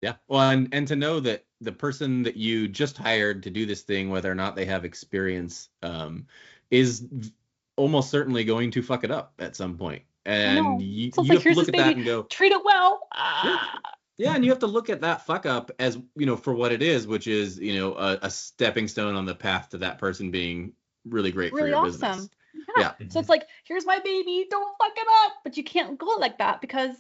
Speaker 3: Yeah. Well, and to know that the person that you just hired to do this thing, whether or not they have experience, is almost certainly going to fuck it up at some point. And you have to look at that and go,
Speaker 2: treat it well.
Speaker 3: Yeah, and you have to look at that fuck up as, for what it is, which is, a stepping stone on the path to that person being really great for your business.
Speaker 2: Yeah. So it's like, here's my baby, don't fuck it up. But you can't go like that because,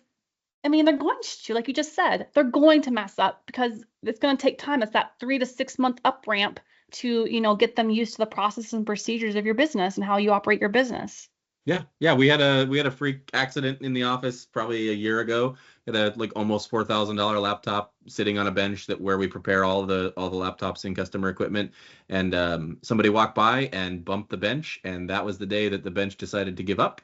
Speaker 2: they're going to, like you just said, they're going to mess up because it's going to take time. It's that 3 to 6 month up ramp to, get them used to the processes and procedures of your business and how you operate your business.
Speaker 3: Yeah. Yeah. We had a freak accident in the office probably a year ago. We had a almost $4,000 laptop sitting on a bench where we prepare all the laptops and customer equipment. And somebody walked by and bumped the bench. And that was the day that the bench decided to give up.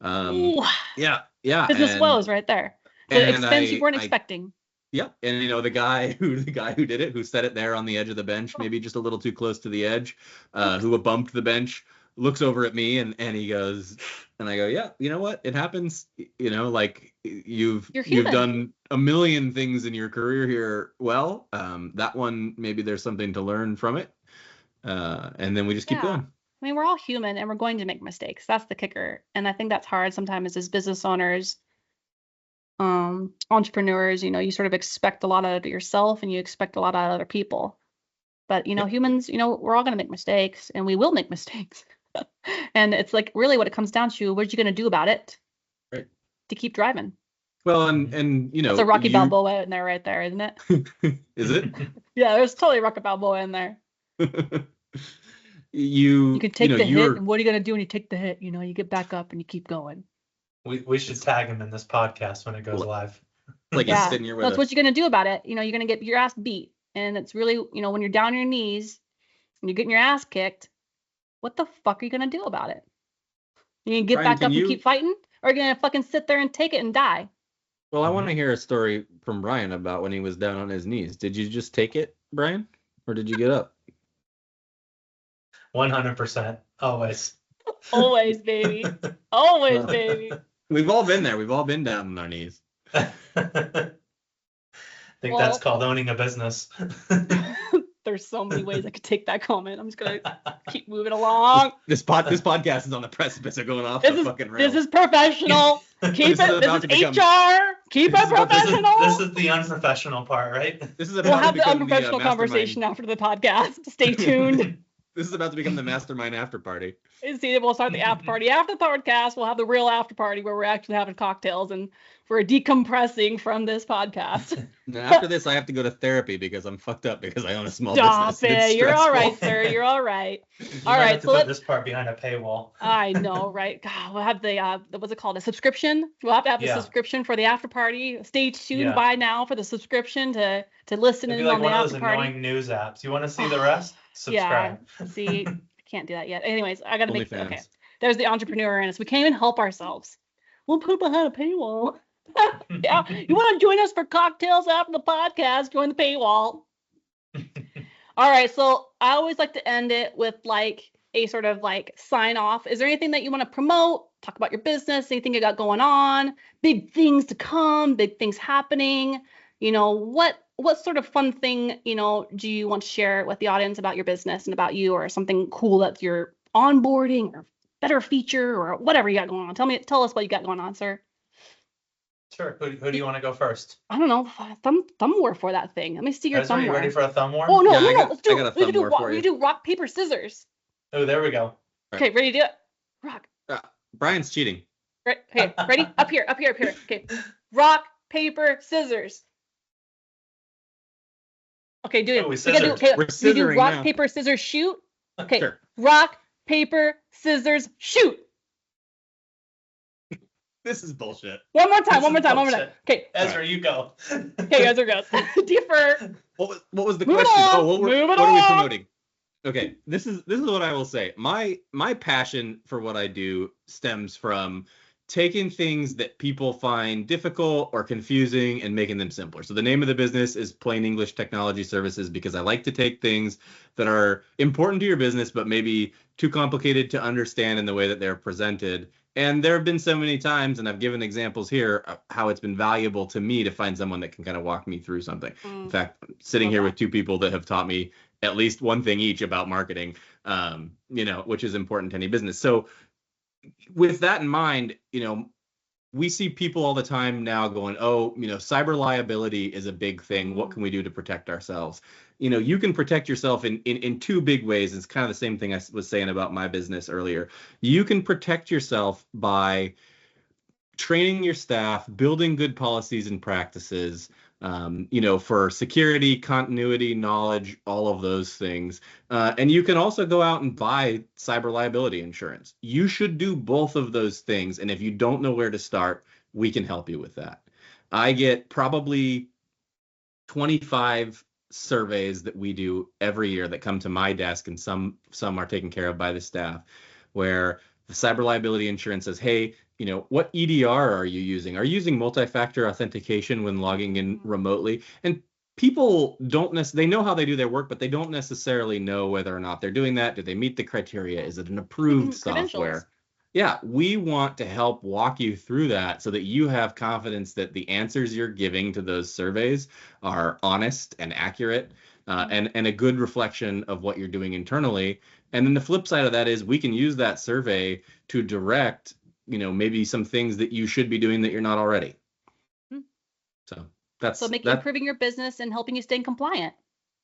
Speaker 3: Yeah.
Speaker 2: Business woes right there. The expense you weren't expecting.
Speaker 3: Yep. And the guy who did it, who set it there on the edge of the bench, maybe just a little too close to the edge, who bumped the bench, looks over at me and he goes, and I go, yeah, you know what? It happens. Like you've done a million things in your career here. Well, that one, maybe there's something to learn from it. And then we just keep going.
Speaker 2: We're all human and we're going to make mistakes. That's the kicker. And I think that's hard sometimes as business owners, entrepreneurs, you sort of expect a lot out of yourself and you expect a lot out of other people. But, humans, we're all going to make mistakes and we will make mistakes. And it's like really what it comes down to, what are you going to do about it?
Speaker 3: Right.
Speaker 2: To keep driving.
Speaker 3: Well, and it's
Speaker 2: a Rocky Balboa in there right there, isn't it?
Speaker 3: Is it?
Speaker 2: Yeah, there's totally Rocky Balboa in there.
Speaker 3: You
Speaker 2: can take the hit, and what are you going to do when you take the hit? You get back up and you keep going.
Speaker 1: We should tag him in this podcast when it goes live.
Speaker 3: Like he's
Speaker 2: Yeah.
Speaker 3: sitting here with
Speaker 2: That's
Speaker 3: a,
Speaker 2: what you're going to do about it. You're going to get your ass beat. And it's really, when you're down on your knees and you're getting your ass kicked, what the fuck are you going to do about it? You going to get
Speaker 3: Brian,
Speaker 2: back up and keep fighting? Or are you going to fucking sit there and take it and die?
Speaker 3: Well, I want to hear a story from Brian about when he was down on his knees. Did you just take it, Brian? Or did you get up?
Speaker 1: 100%. Always.
Speaker 2: Always, baby. Always, baby.
Speaker 3: We've all been there. We've all been down on our knees.
Speaker 1: I think that's called owning a business.
Speaker 2: There's so many ways I could take that comment. I'm just gonna keep moving along.
Speaker 3: This podcast is on the precipice of going off the fucking rails.
Speaker 2: This is professional. Keep it. This is HR. Keep it professional.
Speaker 1: This is the unprofessional part, right?
Speaker 2: We'll have the unprofessional conversation after the podcast. Stay tuned.
Speaker 3: This is about to become the mastermind after party.
Speaker 2: See, we'll start the after party. After the podcast, we'll have the real after party where we're actually having cocktails and we're decompressing from this podcast.
Speaker 3: Now, after this, I have to go to therapy because I'm fucked up because I own a small business.
Speaker 2: Stop it. You're all right, sir. You're all right.
Speaker 1: All right. So put this part behind a paywall.
Speaker 2: I know, right? God, we'll have the what's it called? A subscription. We'll have to have the subscription for the after party. Stay tuned by now for the subscription to listen in on the after party. It'd be like one of those annoying
Speaker 1: news apps. You want to see the rest? Subscribe.
Speaker 2: Yeah. See, I can't do that yet. Anyways, I gotta make okay. There's the entrepreneur in us. We can't even help ourselves. We'll put behind a paywall. Yeah. You want to join us for cocktails after the podcast? Join the paywall. All right. So I always like to end it with like a sort of like sign off. Is there anything that you want to promote? Talk about your business, anything you got going on, big things to come, big things happening. What sort of fun thing, do you want to share with the audience about your business and about you, or something cool that you're onboarding or better feature or whatever you got going on? Tell us what you got going on, sir.
Speaker 1: Sure. Who do you want to go first?
Speaker 2: I don't know. Thumb war for that thing. Let me see your thumb war.
Speaker 1: Are you ready for a thumb war?
Speaker 2: Oh, no.
Speaker 3: Let's do it.
Speaker 2: We do rock, paper, scissors.
Speaker 1: Oh, there we go.
Speaker 2: Okay, ready to do it? Rock.
Speaker 3: Brian's cheating.
Speaker 2: Right. Okay, ready? Up here. Okay. Rock, paper, scissors. Okay, do it.
Speaker 1: Oh,
Speaker 2: We're
Speaker 3: scissoring
Speaker 2: rock,
Speaker 3: now.
Speaker 2: paper, scissors, shoot. Okay.
Speaker 3: Sure.
Speaker 2: Rock, paper, scissors, shoot.
Speaker 3: This is bullshit.
Speaker 2: One more time. Okay.
Speaker 1: Ezra, you go.
Speaker 2: Okay, Ezra goes. Defer.
Speaker 3: What was the
Speaker 2: Move
Speaker 3: question?
Speaker 2: on.
Speaker 3: What are we promoting? Okay, this is what I will say. My passion for what I do stems from taking things that people find difficult or confusing and making them simpler. So the name of the business is Plain English Technology Services, because I like to take things that are important to your business but maybe too complicated to understand in the way that they're presented. And there have been so many times, and I've given examples here, of how it's been valuable to me to find someone that can kind of walk me through something. In fact, I'm sitting here with two people that have taught me at least one thing each about marketing, which is important to any business. So with that in mind, we see people all the time now going, cyber liability is a big thing. What can we do to protect ourselves? You can protect yourself in two big ways. It's kind of the same thing I was saying about my business earlier. You can protect yourself by training your staff, building good policies and practices, for security, continuity, knowledge, all of those things. And you can also go out and buy cyber liability insurance. You should do both of those things. And if you don't know where to start, we can help you with that. I get probably 25 surveys that we do every year that come to my desk, and some are taken care of by the staff, where the cyber liability insurance says, hey, what EDR are you using? Are you using multi-factor authentication when logging in remotely? And people they know how they do their work, but they don't necessarily know whether or not they're doing that. Do they meet the criteria? Is it an approved software? Yeah, we want to help walk you through that so that you have confidence that the answers you're giving to those surveys are honest and accurate, and a good reflection of what you're doing internally. And then the flip side of that is we can use that survey to direct, maybe some things that you should be doing that you're not already. So improving
Speaker 2: your business and helping you stay compliant.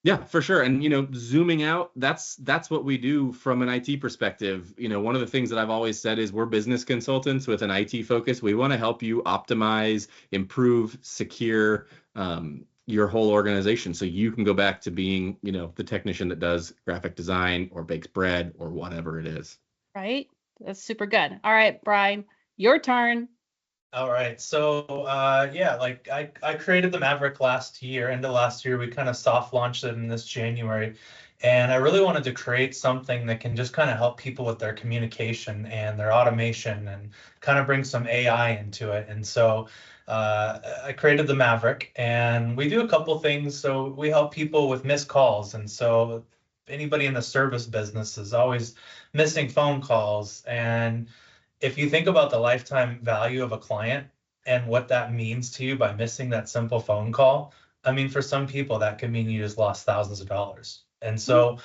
Speaker 3: Yeah, for sure. And, zooming out, that's what we do from an IT perspective. One of the things that I've always said is we're business consultants with an IT focus. We want to help you optimize, improve, secure your whole organization so you can go back to being, the technician that does graphic design or bakes bread or whatever it is.
Speaker 2: Right. That's super good. All right, Brian, your turn.
Speaker 1: All right. So yeah, like I created the Maverick last year, end of last year. We kind of soft launched it in this January. And I really wanted to create something that can just kind of help people with their communication and their automation and kind of bring some AI into it. And so I created the Maverick, and we do a couple things. So we help people with missed calls. And so anybody in the service business is always missing phone calls. And if you think about the lifetime value of a client and what that means to you by missing that simple phone call, I mean, for some people, that could mean you just lost thousands of dollars. And so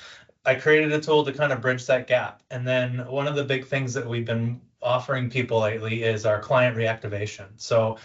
Speaker 1: I created a tool to kind of bridge that gap. And then one of the big things that we've been offering people lately is our client reactivation. So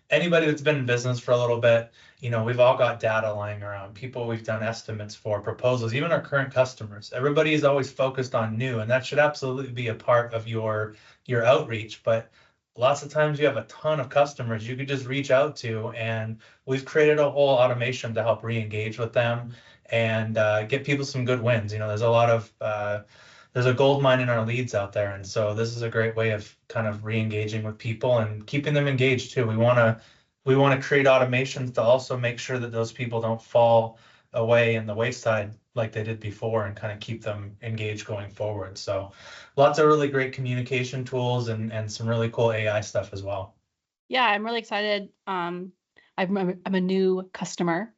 Speaker 1: anybody that's been in business for a little bit, we've all got data lying around, people we've done estimates for, proposals, even our current customers. Everybody is always focused on new, and that should absolutely be a part of your outreach. But lots of times you have a ton of customers you could just reach out to, and we've created a whole automation to help re-engage with them and get people some good wins. There's a lot of there's a gold mine in our leads out there. And so this is a great way of kind of re-engaging with people and keeping them engaged too. We want to create automations to also make sure that those people don't fall away in the wayside like they did before, and kind of keep them engaged going forward. So lots of really great communication tools and some really cool AI stuff as well.
Speaker 2: Yeah, I'm really excited. I'm a new customer.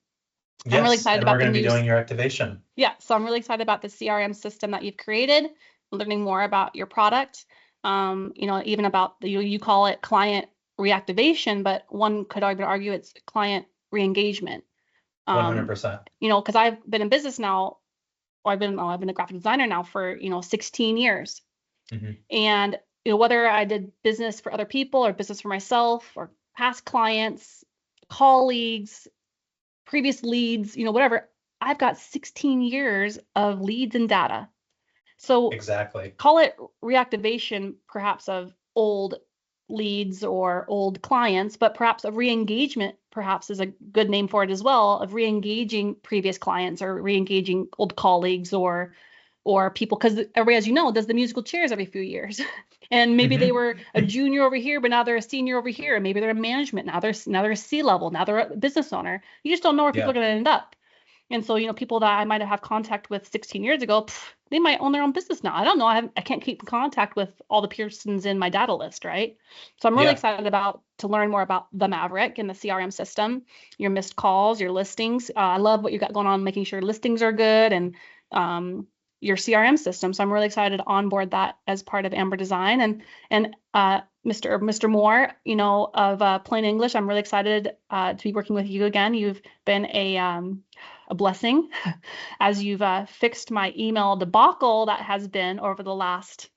Speaker 1: Yes,
Speaker 2: I'm really excited about
Speaker 1: we're going
Speaker 2: the
Speaker 1: to be doing your activation.
Speaker 2: Yeah, so I'm really excited about the CRM system that you've created, learning more about your product. Even about you call it client reactivation, but one could even argue it's client re-engagement.
Speaker 1: 100%.
Speaker 2: Because I've been in business now, or I've been a graphic designer now for 16 years.
Speaker 1: Mm-hmm.
Speaker 2: And whether I did business for other people or business for myself or past clients, colleagues, previous leads, whatever, I've got 16 years of leads and data. So
Speaker 1: exactly,
Speaker 2: call it reactivation, perhaps of old leads or old clients, but perhaps a re-engagement perhaps is a good name for it as well, of re-engaging previous clients or re-engaging old colleagues or people, because everybody, as you know, does the musical chairs every few years. And maybe they were a junior over here, but now they're a senior over here. And maybe they're in management. Now they're a C-level. Now they're a business owner. You just don't know where people are going to end up. And so, people that I might have had contact with 16 years ago, they might own their own business now. I don't know. I can't keep in contact with all the persons in my data list, right? So I'm really excited to learn more about the Maverick and the CRM system, your missed calls, your listings. I love what you got going on, making sure listings are good, and your CRM system. So I'm really excited to onboard that as part of Amber Design. And Mr. Moore, of Plain English, I'm really excited to be working with you again. You've been a blessing as you've fixed my email debacle that has been over the last,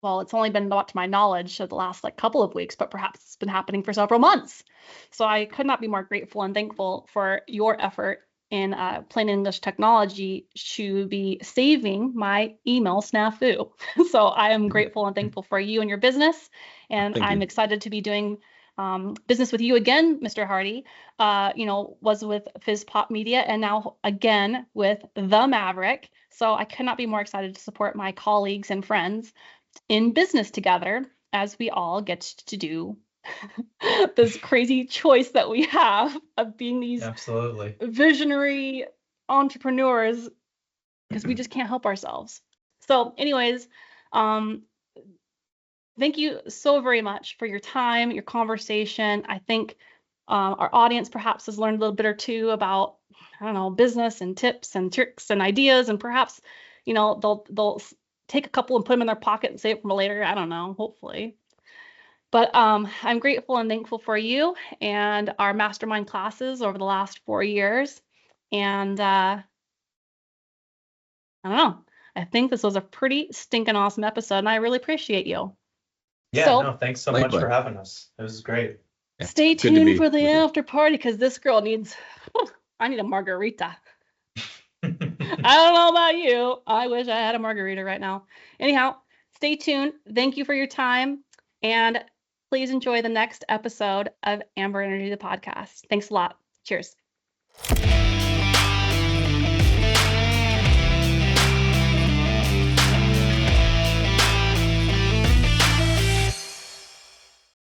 Speaker 2: well, it's only been brought to my knowledge of the last couple of weeks, but perhaps it's been happening for several months. So I could not be more grateful and thankful for your effort in Plain English technology to be saving my email snafu. So I am grateful and thankful for you and your business. And I'm excited to be doing business with you again, Mr. Hardy. Was with Fizz Pop Media and now again with the Maverick. So I could not be more excited to support my colleagues and friends in business together as we all get to do this crazy choice that we have of being these
Speaker 1: absolutely
Speaker 2: visionary entrepreneurs, because we just can't help ourselves. So anyways, thank you so very much for your time, your conversation. I think our audience perhaps has learned a little bit or two about, business and tips and tricks and ideas, and perhaps, they'll take a couple and put them in their pocket and save it for later. I don't know, hopefully. But I'm grateful and thankful for you and our mastermind classes over the last 4 years. And I don't know, I think this was a pretty stinking awesome episode, and I really appreciate you.
Speaker 1: Yeah, thanks so much for having us. It was great.
Speaker 3: Yeah,
Speaker 2: stay tuned for the after party, because this girl needs, I need a margarita. I don't know about you. I wish I had a margarita right now. Anyhow, stay tuned. Thank you for your time. And please enjoy the next episode of Amber Energy, the podcast. Thanks a lot. Cheers.